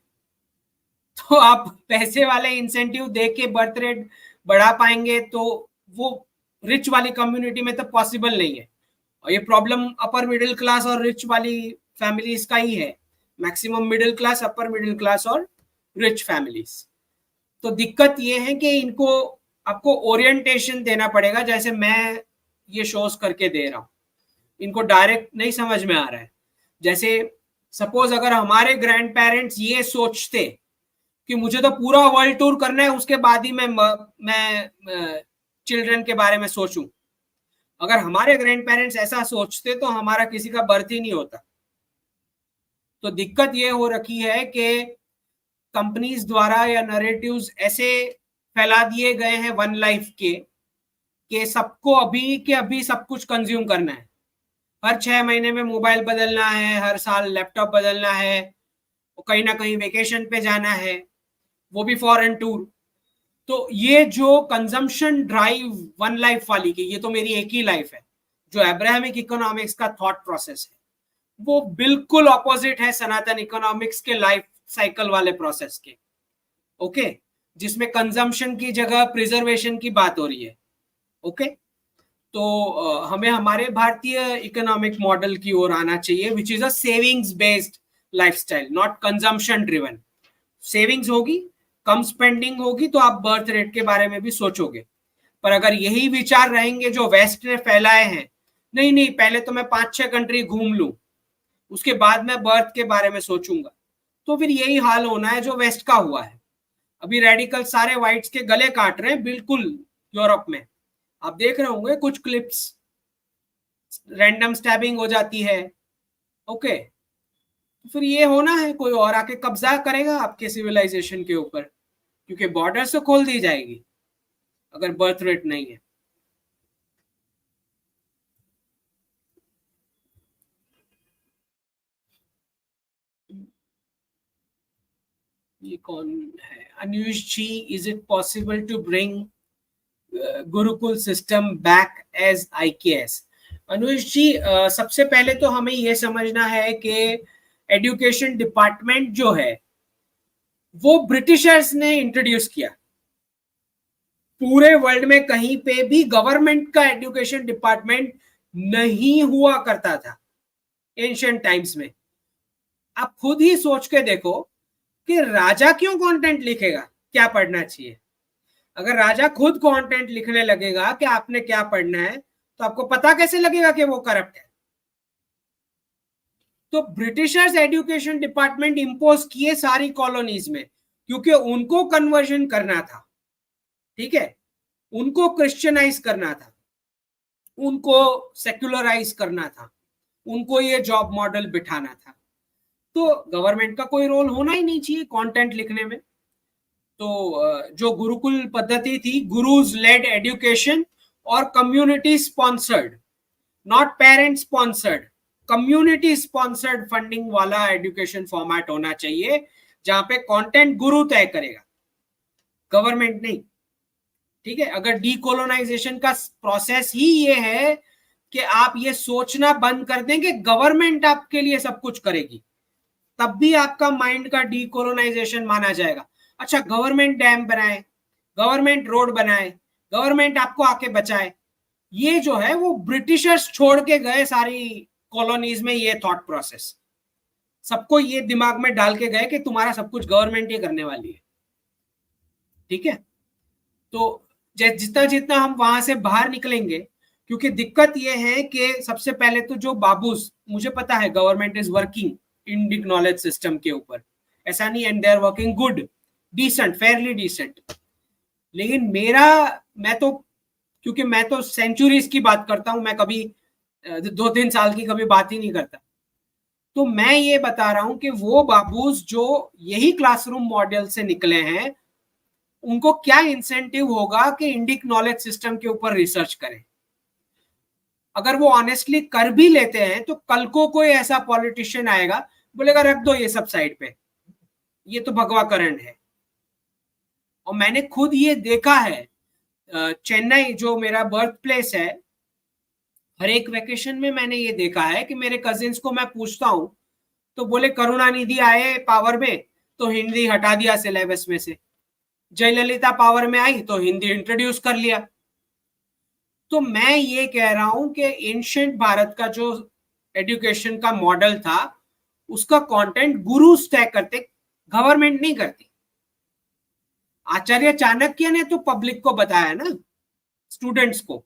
तो आप पैसे वाले इंसेंटिव दे के बर्थ रेट बढ़ा पाएंगे तो वो रिच वाली कम्युनिटी में तो पॉसिबल नहीं है। और ये प्रॉब्लम अपर मिडिल क्लास और रिच वाली फैमिलीज का ही है, maximum middle class, upper middle class और रिच फैमिलीज। तो दिक्कत ये है कि इनको आपको ओरिएंटेशन देना पड़ेगा, जैसे मैं ये शोज करके दे रहा हूँ, इनको डायरेक्ट नहीं समझ में आ रहा है। जैसे सपोज अगर हमारे ग्रैंड पेरेंट्स ये सोचते कि मुझे तो पूरा वर्ल्ड टूर करना है, उसके बाद ही मैं चिल्ड्रन के बारे में सोचूं, अगर हमारे ग्रैंड पेरेंट्स ऐसा सोचते तो हमारा किसी का बर्थ ही नहीं होता। तो दिक्कत ये हो रखी है कि कंपनीज द्वारा या नरेटिव्स ऐसे फैला दिए गए हैं वन लाइफ के, कि सबको अभी के अभी सब कुछ कंज्यूम करना है, हर 6 महीने में मोबाइल बदलना है, हर साल लैपटॉप बदलना है, कहीं ना कहीं वेकेशन पे जाना है, वो भी फॉरेन टूर। तो ये जो कंजम्पशन ड्राइव वन लाइफ वाली की, ये तो मेरी एक ही लाइफ है, जो अब्राहमिक इकोनॉमिक्स का थॉट प्रोसेस है, वो बिल्कुल ऑपोजिट है सनातन इकोनॉमिक्स के लाइफ साइकिल वाले प्रोसेस के। ओके, जिसमें कंजम्पशन की जगह प्रिजर्वेशन की बात हो रही है। ओके, तो हमें हमारे भारतीय इकोनॉमिक मॉडल की ओर आना चाहिए, which is a savings based lifestyle, not consumption driven. Savings होगी, कम स्पेंडिंग होगी, तो आप बर्थ रेट के बारे में भी सोचोगे। पर अगर यही विचार रहेंगे जो वेस्ट ने फैलाए हैं, नहीं नहीं पहले तो मैं 5-6 कंट्री घूम लूं, उसके बाद मैं बर्थ के बारे में सोचूंगा, तो फिर यही हाल होना है जो वेस्ट का हुआ है। अभी रेडिकल सारे व्हाइट्स के गले काट रहे हैं बिल्कुल यूरोप में, आप देख रहे होंगे कुछ क्लिप्स, रैंडम स्टैबिंग हो जाती है। ओके, फिर ये होना है, कोई और आके कब्जा करेगा आपके सिविलाइजेशन के ऊपर, क्योंकि बॉर्डर से खोल दी जाएगी। अगर बर्थ रेट नहीं है। ये कौन है? Anuj ji, is it possible to bring gurukul system back as IKS? Anuj ji, सबसे पहले तो हमें यह समझना है कि एजुकेशन डिपार्टमेंट जो है वो ब्रिटिशर्स ने इंट्रोड्यूस किया। पूरे वर्ल्ड में कहीं पे भी गवर्नमेंट का एजुकेशन डिपार्टमेंट नहीं हुआ करता था एंशिएंट टाइम्स में। आप खुद ही सोच के देखो कि राजा क्यों कंटेंट लिखेगा क्या पढ़ना चाहिए। अगर राजा खुद कंटेंट लिखने लगेगा कि आपने क्या पढ़ना है, तो आपको पता कैसे लगेगा कि वो करप्ट है? तो ब्रिटिशर्स एजुकेशन डिपार्टमेंट इंपोज किए सारी कॉलोनीज में, क्योंकि उनको कन्वर्जन करना था। ठीक है, उनको क्रिश्चियनाइज करना था, उनको सेक्युलराइज करना था, उनको ये जॉब मॉडल बिठाना था। तो गवर्नमेंट का कोई रोल होना ही नहीं चाहिए कंटेंट लिखने में। तो जो गुरुकुल पद्धति थी, गुरुज लेड एजुकेशन और community sponsored, not parent sponsored, community sponsored funding वाला एजुकेशन फॉर्मेट होना चाहिए, जहां पे कंटेंट गुरु तय करेगा, गवर्नमेंट नहीं। ठीक है, अगर डीकोलोनाइजेशन का प्रोसेस ही ये है कि आप ये सोचना बंद कर दें कि गवर्नमेंट आपके लिए सब कुछ करेगी, तब भी आपका माइंड का डीकोलोनाइजेशन माना जाएगा। अच्छा, गवर्नमेंट डैम बनाए, गवर्नमेंट रोड बनाए, गवर्नमेंट आपको आके बचाए, ये जो है वो ब्रिटिशर्स छोड़ के गए सारी कॉलोनीज में। ये थॉट प्रोसेस सबको ये दिमाग में डाल के गए कि तुम्हारा सब कुछ गवर्नमेंट ही करने वाली है। ठीक है, तो जितना जितना हम वहां से बाहर निकलेंगे, क्योंकि दिक्कत ये है कि सबसे पहले तो जो बाबूस, मुझे पता है government is working Indic knowledge system के ऊपर, ऐसा नहीं, and they are working good, decent, fairly decent. लेकिन मैं तो, क्योंकि मैं तो सेंचुरीज की बात करता हूं, मैं कभी 2-3 साल की कभी बात ही नहीं करता। तो मैं ये बता रहा हूं कि वो बाबूस जो यही क्लासरूम मॉडल से निकले हैं, उनको क्या इंसेंटिव होगा कि इंडिक नॉलेज सिस्टम के ऊपर रिसर्च करें। अगर वो ऑनेस्टली कर भी लेते हैं, तो कल को कोई ऐसा पॉलिटिशियन आएगा, बोलेगा रख दो ये सब साइड पे, ये तो भगवाकरण है। और मैंने खुद ये देखा है, चेन्नई जो मेरा बर्थ प्लेस है, हर एक वेकेशन में मैंने ये देखा है कि मेरे कजिन्स को मैं पूछता हूं, तो बोले करुणानिधि आए पावर में तो हिंदी हटा दिया सिलेबस में से, जयललिता पावर में आई तो हिंदी इंट्रोड्यूस कर लिया। तो मैं ये कह रहा हूं कि एंशिएंट भारत का जो एजुकेशन का मॉडल था, उसका कंटेंट गुरु तय करते, गवर्नमेंट नहीं करती। आचार्य चाणक्य ने तो पब्लिक को बताया ना, स्टूडेंट्स को,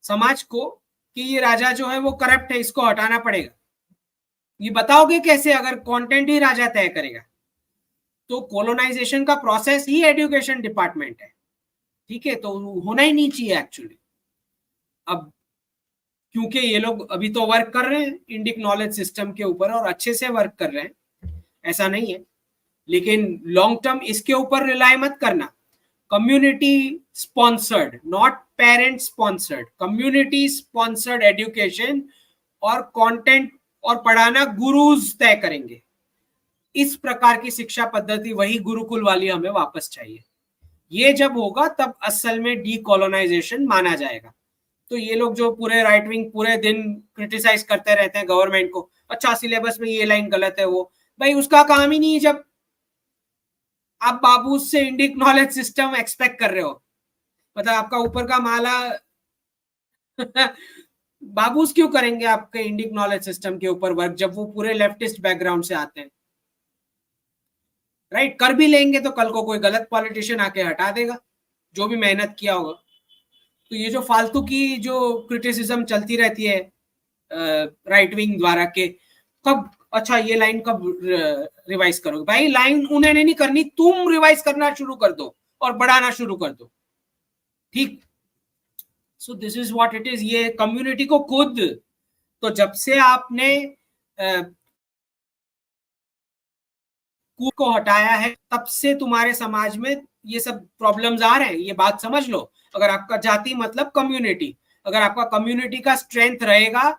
समाज को, कि ये राजा जो है वो करप्ट है, इसको हटाना पड़ेगा। ये बताओगे कैसे अगर कंटेंट ही राजा तय करेगा? तो कोलोनाइजेशन का प्रोसेस ही एजुकेशन डिपार्टमेंट है। ठीक है, तो होना ही नहीं चाहिए एक्चुअली। अब क्योंकि ये लोग अभी तो वर्क कर रहे हैं इंडिक नॉलेज सिस्टम के ऊपर और अच्छे से वर्क कर रहे हैं, ऐसा नहीं है, लेकिन लॉन्ग टर्म इसके ऊपर रिलाय मत करना। Community sponsored, not parent sponsored, community sponsored education और कंटेंट और पढ़ाना गुरुज तय करेंगे। इस प्रकार की शिक्षा पद्धति, वही गुरुकुल वाली हमें वापस चाहिए। ये जब होगा तब असल में डीकोलोनाइजेशन माना जाएगा। तो ये लोग जो पूरे राइट विंग पूरे दिन क्रिटिसाइज करते रहते हैं गवर्नमेंट को, अच्छा सिलेबस में ये लाइन गलत है, वो भाई उसका काम ही नहीं है। जब आप बाबू से इंडिक नॉलेज सिस्टम एक्सपेक्ट कर रहे हो, मतलब आपका ऊपर का माला बाबूस क्यों करेंगे आपके इंडिक नॉलेज सिस्टम के ऊपर वर्क, जब वो पूरे लेफ्टिस्ट बैकग्राउंड से आते हैं? राइट, कर भी लेंगे तो कल को कोई गलत पॉलिटिशियन आके हटा देगा जो भी मेहनत किया होगा। तो ये जो फालतू की जो क्रिटिसिज्म चलती रहती है राइट विंग द्वारा के, कब, अच्छा ये लाइन कब रिवाइज करोगे? भाई लाइन उन्हें नहीं करनी, तुम रिवाइज करना शुरू कर दो और बढ़ाना शुरू कर दो। ठीक, so this is what it is. ये कम्युनिटी को खुद, तो जब से आपने को हटाया है, तब से तुम्हारे समाज में ये सब प्रॉब्लम्स आ रहे हैं, ये बात समझ लो। अगर आपका जाति मतलब कम्युनिटी, अगर आपका कम्युनिटी का स्ट्रेंथ रहेगा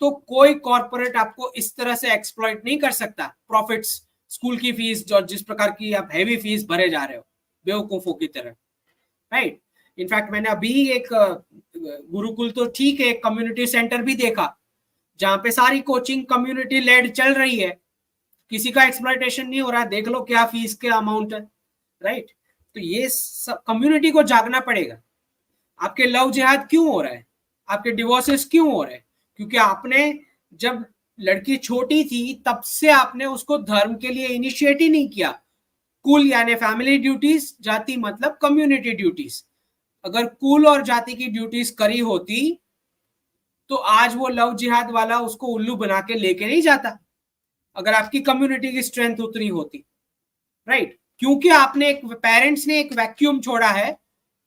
तो कोई कॉर्पोरेट आपको इस तरह से एक्सप्लॉइट नहीं कर सकता। प्रॉफिट्स, स्कूल की फीस जो जिस प्रकार की आप हैवी फीस भरे जा रहे हो बेवकूफों की तरह, राइट। इनफैक्ट मैंने अभी एक गुरुकुल तो ठीक है, कम्युनिटी सेंटर भी देखा जहां पे सारी कोचिंग कम्युनिटी लेड चल रही है, किसी का एक्सप्लॉइटेशन नहीं हो रहा, देख लो क्या फीस के अमाउंट है, राइट। तो ये कम्युनिटी को जागना पड़ेगा। आपके लव जिहाद क्यों हो रहा है, आपके डिवोर्सेस क्यों हो रहे हैं? क्योंकि आपने जब लड़की छोटी थी तब से आपने उसको धर्म के लिए इनिशिएट ही नहीं किया। कुल यानी फैमिली ड्यूटीज, जाति मतलब कम्युनिटी ड्यूटीज। अगर कुल और जाति की ड्यूटीज करी होती तो आज वो लव जिहाद वाला उसको उल्लू बना के लेके नहीं जाता, अगर आपकी कम्युनिटी की स्ट्रेंथ उतनी होती, राइट। क्योंकि आपने एक पेरेंट्स ने एक वैक्यूम छोड़ा है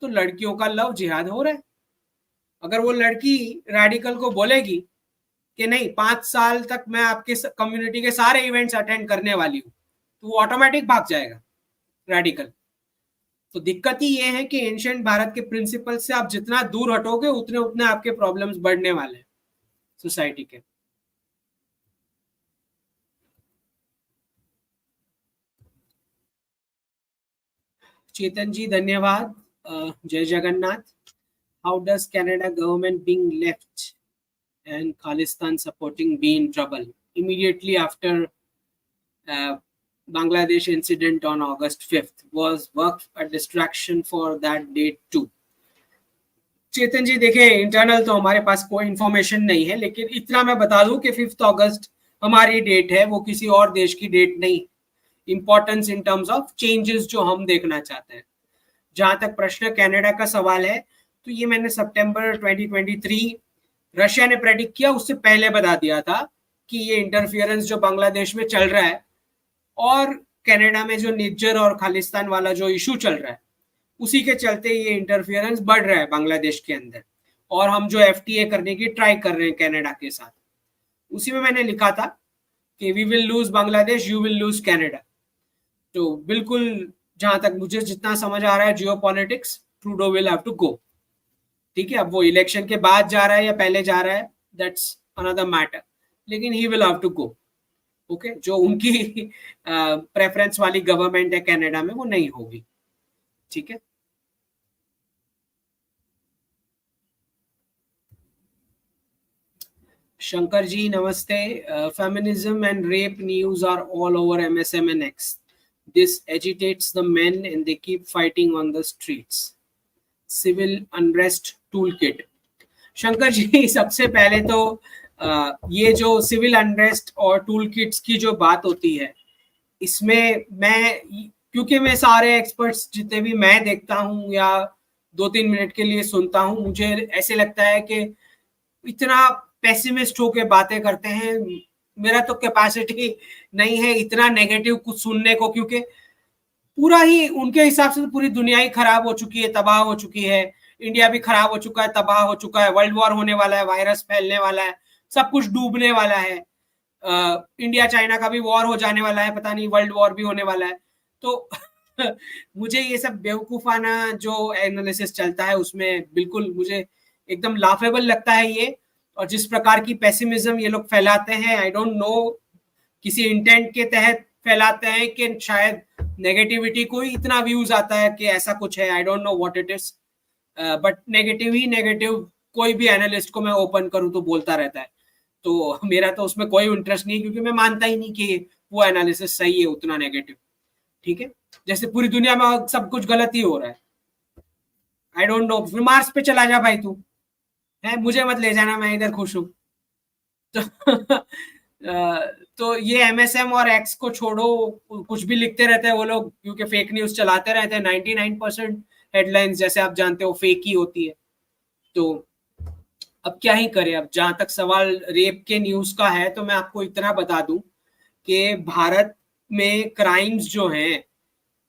तो लड़कियों का लव जिहाद हो रहा है। अगर वो लड़की रेडिकल को बोलेगी कि नहीं 5 साल तक मैं आपके कम्युनिटी के सारे इवेंट्स अटेंड करने वाली हूं, तो वो ऑटोमेटिक भाग जाएगा रेडिकल। तो दिक्कत ही ये है कि एंशिएंट भारत के प्रिंसिपल से आप जितना दूर हटोगे उतने उतने आपके प्रॉब्लम्स बढ़ने वाले हैं सोसाइटी के। चेतन जी धन्यवाद। जय Jagannath. How does Canada government being left and Khalistan supporting be in trouble immediately after Bangladesh incident on August 5th? Was work a distraction for that date too? चेतन जी देखिए, इंटरनल तो हमारे पास कोई इंफॉर्मेशन नहीं है, लेकिन इतना मैं बता दूं कि 5 अगस्त हमारी डेट है, वो किसी और देश की डेट नहीं। Importance in terms of changes जो हम देखना चाहते हैं। जहां तक प्रश्न कनाडा का सवाल है, तो ये मैंने सितंबर 2023 रशिया ने प्रेडिक्ट किया, उससे पहले बता दिया था कि ये इंटरफियरेंस जो बांग्लादेश में चल रहा है और कनाडा में जो निज्जर और खालिस्तान वाला जो इशू चल रहा है, उसी के चलते ये इंटरफियरेंस बढ़ रहा है बांग्लादेश के अंदर, और हम जो एफटीए करने की ट्राई कर रहे हैं कनाडा के साथ। उसी में मैंने लिखा था कि we will lose Bangladesh, you will lose Canada. तो बिल्कुल जहां तक मुझे जितना समझ आ रहा है geopolitics, Trudeau will have to go. ठीक है, अब वो इलेक्शन के बाद जा रहा है या पहले जा रहा है, दैट्स अनदर मैटर, लेकिन he will have to go. Okay, जो उनकी प्रेफरेंस वाली गवर्नमेंट है कनाडा में वो नहीं होगी। ठीक है, शंकर जी नमस्ते। Feminism and rape news are all over MSM and X. This agitates the men and they keep fighting on the streets. Civil unrest toolkit. Shankar ji सबसे पहले तो ये जो सिविल अनरेस्ट और टूल किट्स की जो बात होती है, इसमें मैं, क्योंकि मैं सारे एक्सपर्ट्स जितने भी मैं देखता हूँ या 2-3 मिनट के लिए सुनता हूँ, मुझे ऐसे लगता है कि इतना पेसिमिस्ट होके बातें करते हैं। मेरा तो कैपेसिटी नहीं है इतना नेगेटिव कुछ सुनने को, क्योंकि पूरा ही उनके हिसाब से तो पूरी दुनिया ही खराब हो चुकी है, तबाह हो चुकी है। इंडिया भी खराब हो चुका है, तबाह हो चुका है, वर्ल्ड वॉर होने वाला है, वायरस फैलने वाला है, सब कुछ डूबने वाला है। इंडिया चाइना का भी वॉर हो जाने वाला है, पता नहीं वर्ल्ड वॉर भी होने वाला है। तो मुझे ये सब बेवकूफाना जो एनालिसिस चलता है उसमें बिल्कुल मुझे एकदम लाफेबल लगता है ये। और जिस प्रकार की पेसिमिज्म ये लोग फैलाते हैं, आई डोंट नो किसी इंटेंट के तहत फैलाते हैं कि शायद नेगेटिविटी को ही इतना व्यूज आता है कि ऐसा कुछ है, I don't know what it is, but negative he negative कोई भी एनालिस्ट को मैं ओपन करूं तो बोलता रहता है। तो मेरा तो उसमें कोई इंटरेस्ट नहीं, क्योंकि मैं मानता ही नहीं कि वो एनालिसिस सही है उतना नेगेटिव। ठीक है, जैसे पूरी दुनिया में सब कुछ गलत ही हो रहा है। आई डोंट नो, मार्स पे चला जा भाई तू, है मुझे मत ले जाना, मैं इधर खुश हूँ। तो तो ये MSM और X को छोड़ो, कुछ भी लिखते रहते हैं वो लोग, क्योंकि फेक न्यूज चलाते रहते हैं। 99% हेडलाइंस जैसे आप जानते हो फेक ही होती है। तो अब क्या ही करें। अब जहां तक सवाल रेप के न्यूज का है, तो मैं आपको इतना बता दूं कि भारत में क्राइम्स जो हैं,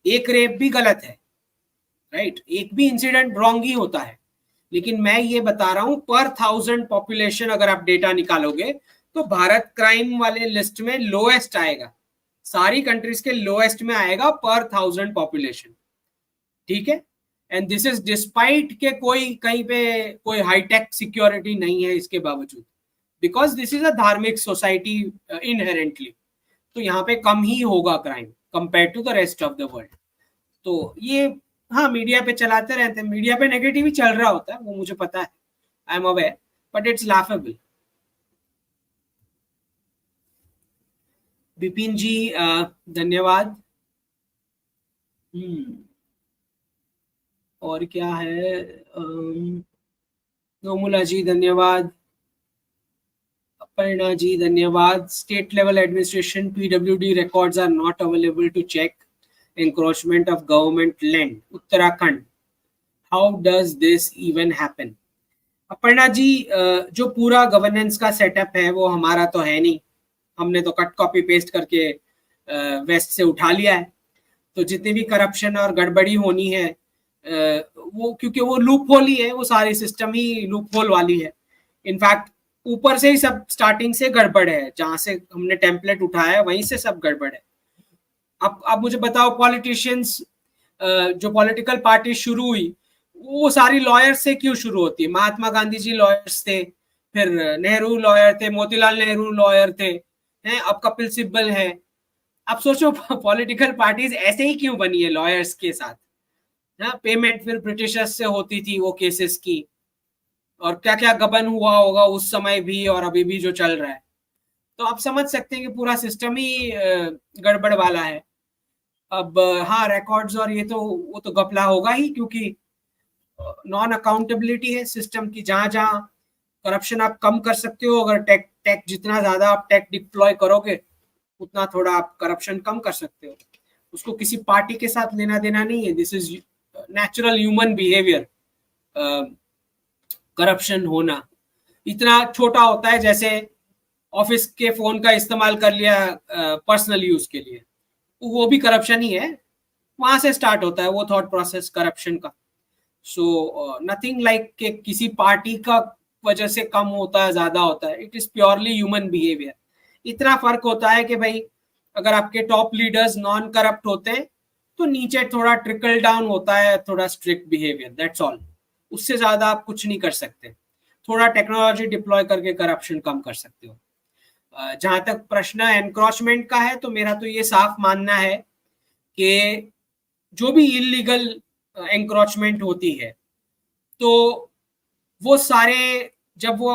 एक रेप भी गलत है, राइट, एक भी इंसिडेंट रॉन्ग ही होता है, लेकिन मैं ये बता रहा हूं पर 1000 पॉपुलेशन अगर आप डेटा निकालोगे तो भारत क्राइम वाले लिस्ट में लोएस्ट आएगा, सारी कंट्रीज के लोएस्ट में आएगा पर 1000 पॉपुलेशन। ठीक है, एंड दिस इज डिस्पाइट के कोई कहीं पे कोई हाईटेक सिक्योरिटी नहीं है इसके बावजूद, बिकॉज दिस इज अ धार्मिक सोसाइटी इनहेरेंटली, तो यहाँ पे कम ही होगा crime compare to the rest of the world. तो ये हाँ मीडिया पे चलाते रहते हैं, मीडिया पे नेगेटिव ही चल रहा होता है, वो मुझे पता है, I am aware, but it's laughable. Vipin ji धन्यवाद। और क्या है, नोमुला जी धन्यवाद, अपर्णा जी धन्यवाद। State level administration PWD records are not available to check encroachment of government land Uttarakhand, how does this even happen? Aparna ji जो पूरा गवर्नेंस का सेटअप है वो हमारा तो है नहीं, हमने तो कट कॉपी पेस्ट करके वेस्ट से उठा लिया है। तो जितनी भी करप्शन और गड़बड़ी होनी है वो क्योंकि वो लूप होल ही है, वो सारी सिस्टम ही लूप होल वाली है। इनफैक्ट ऊपर से ही सब स्टार्टिंग से गड़बड़ है, जहां से हमने टेम्पलेट उठाया है वहीं से सब गड़बड़ है। अब मुझे बताओ, पॉलिटिशियंस जो पॉलिटिकल पार्टी शुरू हुई वो सारी लॉयर से क्यों शुरू होती है? महात्मा गांधी जी लॉयर्स थे, फिर नेहरू लॉयर थे, मोतीलाल नेहरू लॉयर थे, हैं, अब कपिल सिब्बल है। अब सोचो पॉलिटिकल पार्टीज ऐसे ही क्यों बनी है लॉयर्स के साथ? हाँ, पेमेंट फिर ब्रिटिशर्स से होती थी वो केसेस की, और क्या क्या गबन हुआ होगा उस समय भी और अभी भी जो चल रहा है। तो आप समझ सकते हैं कि पूरा सिस्टम ही गड़बड़ वाला है। अब हाँ, रिकॉर्ड्स और ये तो वो तो गपला होगा ही, क्योंकि नॉन अकाउंटेबिलिटी है सिस्टम की। जहां जहां करप्शन आप कम कर सकते हो, अगर टेक टेक जितना ज्यादा आप टेक डिप्लॉय करोगे उतना थोड़ा आप करप्शन कम कर सकते हो। उसको किसी पार्टी के साथ लेना देना नहीं है, this is natural human behaviour. Corruption होना इतना छोटा होता है, जैसे ऑफिस के फोन का इस्तेमाल कर लिया पर्सनल यूज के लिए, वो भी करप्शन ही है, वहां से स्टार्ट होता है वो थॉट प्रोसेस करप्शन का। सो नथिंग लाइक के किसी पार्टी का वजह से कम होता है ज्यादा होता है, it is purely human behaviour. इतना फर्क होता है कि भाई अगर आपके टॉप लीडर्स नॉन करप्ट होते हैं तो नीचे थोड़ा ट्रिकल डाउन होता है, थोड़ा स्ट्रिक्ट बिहेवियर, दैट्स ऑल। उससे ज्यादा आप कुछ नहीं कर सकते। थोड़ा टेक्नोलॉजी डिप्लॉय करके करप्शन कम कर सकते हो। जहां तक प्रश्न एनक्रोचमेंट का है, तो मेरा तो ये साफ मानना है कि जो भी इलीगल एंक्रोचमेंट होती है तो वो सारे जब वो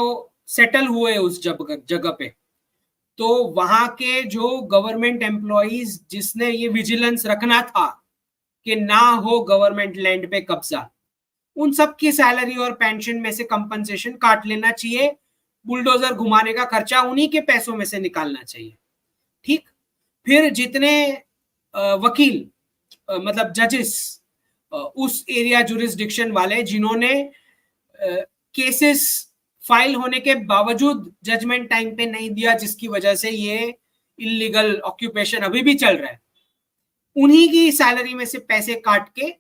सेटल हुए उस जगह पे, तो वहां के जो गवर्नमेंट एम्प्लॉइज जिसने ये विजिलेंस रखना था कि ना हो गवर्नमेंट लैंड पे कब्जा, उन सब की सैलरी और पेंशन में से कंपनसेशन काट लेना चाहिए। बुलडोजर घुमाने का खर्चा उन्हीं के पैसों में से निकालना चाहिए। ठीक, फिर जितने वकील मतलब जजेस उस एरिया जुरिस्डिक्शन वाले जिन्होंने केसेस फाइल होने के बावजूद जजमेंट टाइम पे नहीं दिया, जिसकी वजह से ये इलीगल ऑक्यूपेशन अभी भी चल रहा है, उन्हीं की सैलरी में से पैसे काट के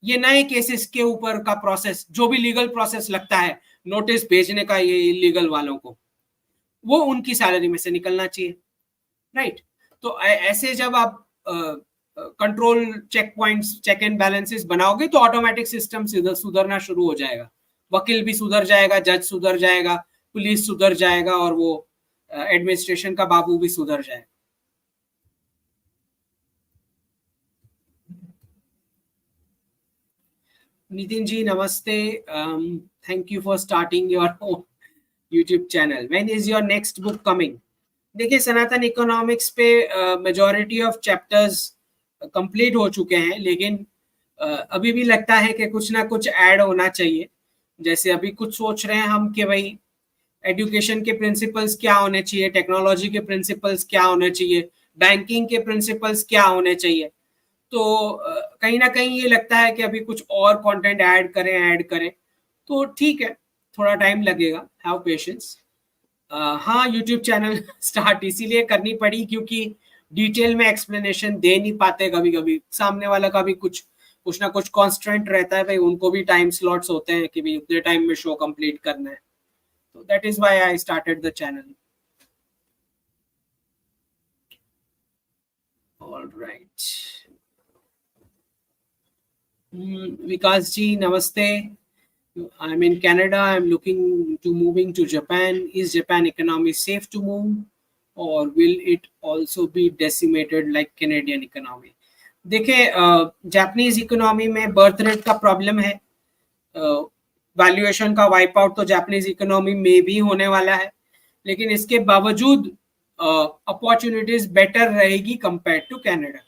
ये नए केसेस के ऊपर का प्रोसेस, जो भी लीगल प्रोसेस लगता है नोटिस भेजने का ये इलीगल वालों को, वो उनकी सैलरी में से निकलना चाहिए, राइट? तो ऐसे जब आप control check points, check and balances बनाओगे तो ऑटोमेटिक सिस्टम सुधरना शुरू हो जाएगा। वकील भी सुधर जाएगा, जज सुधर जाएगा, पुलिस सुधर जाएगा, और वो एडमिनिस्ट्रेशन का बाबू भी सुधर जाएगा। नितिन जी नमस्ते, thank you for starting your YouTube channel. When is your next book coming? देखिए, सनातन इकोनॉमिक्स पे मेजॉरिटी ऑफ चैप्टर्स कंप्लीट हो चुके हैं, लेकिन अभी भी लगता है कि कुछ ना कुछ ऐड होना चाहिए। जैसे अभी कुछ सोच रहे हैं हम कि भाई एजुकेशन के प्रिंसिपल्स क्या होने चाहिए, टेक्नोलॉजी के प्रिंसिपल्स क्या होने चाहिए, बैंकिंग के प्रिंसिपल्स क्या होने चाहिए। तो कहीं ना कहीं ये लगता है कि अभी कुछ और कंटेंट ऐड करें तो ठीक है, थोड़ा टाइम लगेगा, हैव पेशेंस। हाँ, यूट्यूब चैनल स्टार्ट इसीलिए करनी पड़ी क्योंकि डिटेल में एक्सप्लेनेशन दे नहीं पाते, कभी कभी सामने वाला का भी कुछ ना कुछ कॉन्स्टेंट रहता है भाई, उनको भी टाइम स्लॉट्स होते हैं कि भाई उतने टाइम में शो कंप्लीट करना है। तो that is why I started the channel. All right, Vikas ji नमस्ते. I'm in Canada. I'm looking to moving to Japan. Is Japan economy safe to move, or will it also be decimated like Canadian economy? देखिए, Japanese economy में birth rate का problem है. Valuation का wipe out तो Japanese economy में भी होने वाला है, लेकिन इसके बावजूद अपॉर्चुनिटीज बेटर रहेगी compare to Canada.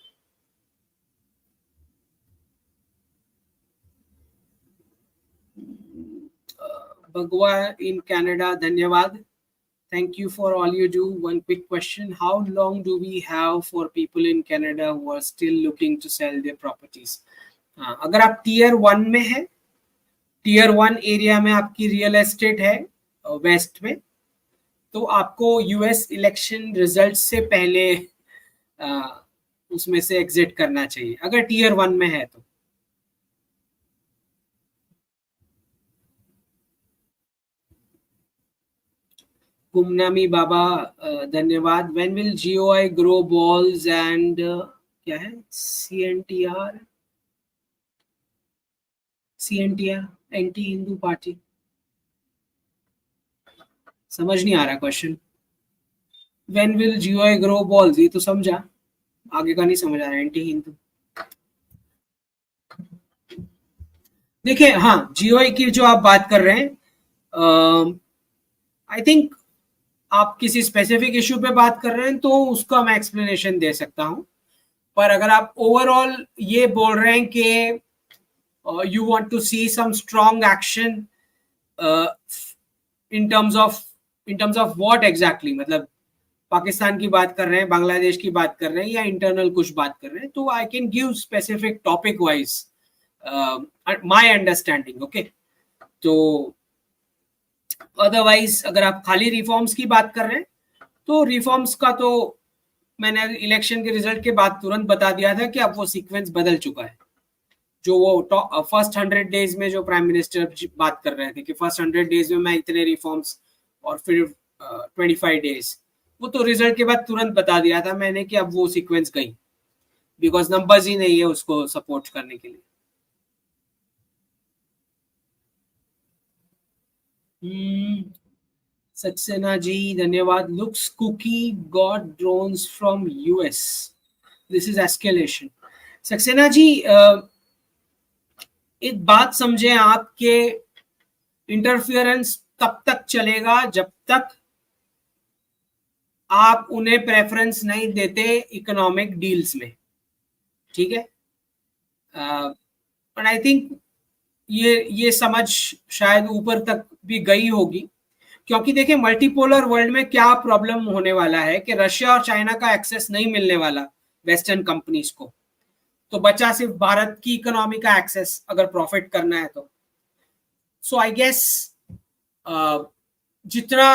Bagua in Canada, धन्यवाद. Thank you for all you do. One quick question: how long do we have for people in Canada who are still looking to sell their properties? अगर आप tier 1 में है, tier 1 area में आपकी real estate है waste में, तो आपको यूएस इलेक्शन रिजल्ट से पहले उसमें से एग्जिट करना चाहिए अगर टीयर 1 में है तो. गुमनामी बाबा धन्यवाद. When will GOI grow balls and क्या है सीएनटीआर एंटी हिंदू पार्टी? समझ नहीं आ रहा question. When will GOI grow balls ये तो समझा, आगे का नहीं समझ आ रहा. एंटी हिंदू देखिए, हाँ जीओआई की जो आप बात कर रहे हैं, आई थिंक आप किसी स्पेसिफिक इशू पे बात कर रहे हैं तो उसका मैं एक्सप्लेनेशन दे सकता हूं. पर अगर आप ओवरऑल ये बोल रहे हैं कि you want to see some strong action in terms of what exactly, मतलब पाकिस्तान की बात कर रहे हैं, बांग्लादेश की बात कर रहे हैं, या इंटरनल कुछ बात कर रहे हैं, तो I can give specific topic wise my understanding. Okay, तो अदरवाइज अगर आप खाली रिफॉर्म्स की बात कर रहे हैं तो रिफॉर्म्स का तो मैंने इलेक्शन के रिजल्ट के बाद तुरंत बता दिया था कि अब वो सीक्वेंस बदल चुका है. जो वो फर्स्ट 100 डेज में जो प्राइम मिनिस्टर बात कर रहे थे कि फर्स्ट 100 डेज में मैं इतने रिफॉर्म्स और फिर 25 डेज, वो तो रिजल्ट के बाद तुरंत बता दिया था मैंने कि अब वो सीक्वेंस गई, बिकॉज नंबर्स ही नहीं है उसको सपोर्ट करने के लिए. सक्सेना जी धन्यवाद. Looks Kuki got drones from US, this is escalation. Saxena ji, एक बात समझे, आपके इंटरफियरेंस तब तक चलेगा जब तक आप उन्हें प्रेफरेंस नहीं देते इकोनॉमिक डील्स में. ठीक है, बट आई थिंक ये समझ शायद ऊपर तक भी गई होगी, क्योंकि देखिए मल्टीपोलर वर्ल्ड में क्या प्रॉब्लम होने वाला है कि रशिया और चाइना का एक्सेस नहीं मिलने वाला वेस्टर्न कंपनीज को, तो बचा सिर्फ भारत की इकोनॉमी का एक्सेस अगर प्रॉफिट करना है तो. सो आई गेस जितना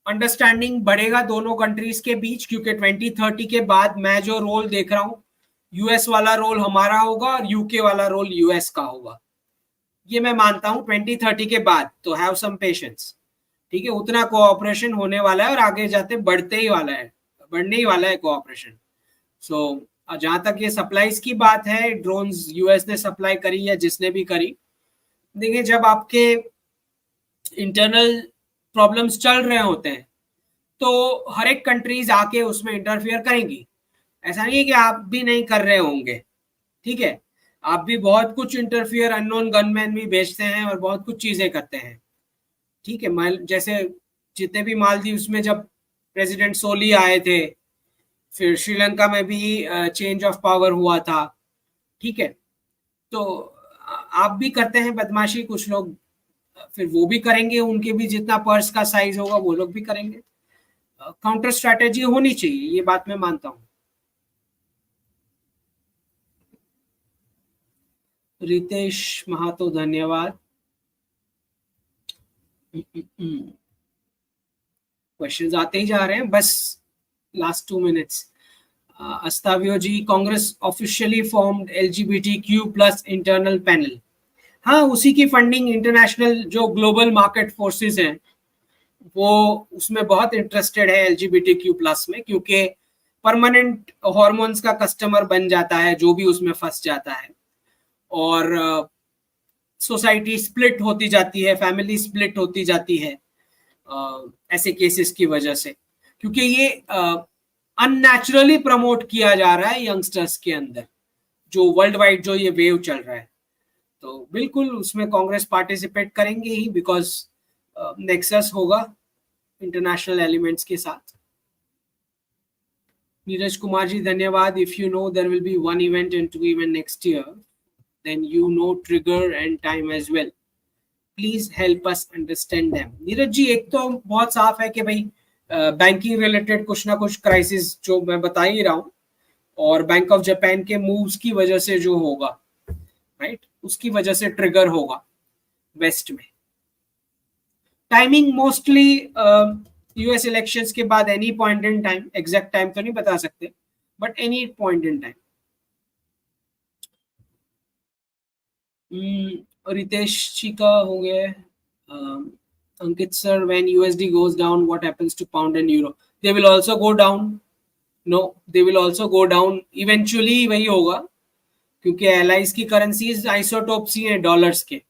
अंडरस्टैंडिंग बढ़ेगा दोनों कंट्रीज के बीच, क्योंकि 2030 के बाद मैं जो रोल देख रहा हूं, यूएस वाला रोल हमारा होगा और यूके वाला रोल यूएस का होगा, ये मैं मानता हूं 2030 के बाद. तो हैव सम पेशेंस. ठीक है, उतना कोऑपरेशन होने वाला है और आगे जाते बढ़ने ही वाला है कोऑपरेशन. सो जहां तक ये सप्लाईज की बात है, ड्रोन्स यूएस ने सप्लाई करी या जिसने भी करी, देखिए जब आपके इंटरनल प्रॉब्लम्स चल रहे होते हैं तो हर एक कंट्रीज आके उसमें इंटरफियर करेंगी. ऐसा नहीं है कि आप भी नहीं कर रहे होंगे. ठीक है, आप भी बहुत कुछ इंटरफियर, अननोन गनमैन भी भेजते हैं और बहुत कुछ चीजें करते हैं. ठीक है, जैसे जितने भी मालदीव में जब प्रेसिडेंट सोली आए थे, फिर श्रीलंका में भी चेंज ऑफ पावर हुआ था. ठीक है, तो आप भी करते हैं बदमाशी कुछ लोग, फिर वो भी करेंगे, उनके भी जितना पर्स का साइज होगा वो लोग भी करेंगे. काउंटर स्ट्रैटेजी होनी चाहिए, ये बात मैं मानता हूं. रितेश महातो धन्यवाद. क्वेश्चंस आते ही जा रहे हैं, बस लास्ट 2 मिनट्स. अस्तावियो जी, Congress officially formed LGBTQ+ internal panel. हाँ, उसी की फंडिंग इंटरनेशनल जो ग्लोबल मार्केट फोर्सेस हैं वो उसमें बहुत इंटरेस्टेड है LGBTQ+ में, क्योंकि परमानेंट हॉर्मोन्स का कस्टमर बन जाता है जो भी उसमें फंस जाता है. और सोसाइटी स्प्लिट होती जाती है, फैमिली स्प्लिट होती जाती है ऐसे केसेस की वजह से, क्योंकि ये अननेचुरली प्रमोट किया जा रहा है यंगस्टर्स के अंदर, जो वर्ल्ड वाइड जो ये वेव चल रहा है। तो बिल्कुल उसमें कांग्रेस पार्टिसिपेट करेंगे ही, बिकॉज नेक्सस होगा इंटरनेशनल एलिमेंट्स के साथ। नीरज कुमार जी धन्यवाद। If you know there will be one event and two event next year, then you know trigger and time as well, please help us understand them. Neeraj ji, एक तो बहुत साफ है कि भाई बैंकिंग रिलेटेड कुछ ना कुछ क्राइसिस जो मैं बता ही रहा हूँ, और बैंक ऑफ जापान के मूव्स की वजह से जो होगा, राइट, उसकी वजह से ट्रिगर होगा वेस्ट में। टाइमिंग मोस्टली यूएस इलेक्शंस के बाद any point in time, exact time तो नहीं बता सकते, but any point in time. Ritesh ji का हो गया है। Ankit sir, when USD goes down, what happens to pound and euro? They will also go down. No, they will also go down. Eventually वही होगा, क्योंकि एलाइज की करेंसीज आइसोटोप्स ही हैं dollars के।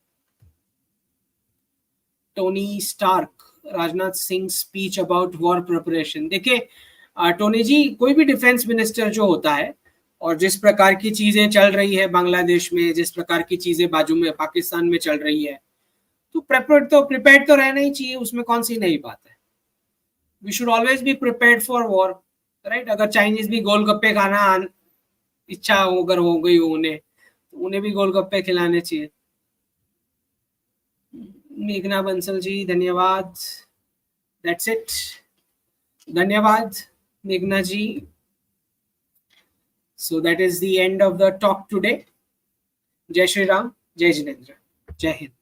Tony Stark, Rajnath Singh speech about war preparation. देखिए Tony ji, कोई भी defence minister जो होता है, और जिस प्रकार की चीजें चल रही है बांग्लादेश में, जिस प्रकार की चीजें बाजू में पाकिस्तान में चल रही है, तो प्रिपेयर्ड तो रहना ही चाहिए, उसमें कौन सी नई बात है। We should always be prepared for war, right. अगर चाइनीज भी गोलगप्पे खाना इच्छा अगर हो गई हो उन्हें, तो उन्हें भी गोलगप्पे खिलाने चाहिए। मेघना बंसल जी धन्यवाद। दैट्स इट, धन्यवाद मेघना ji. So that is the end of the talk today. Jai Shri Ram, जय जिनेन्द्र, जय हिंद।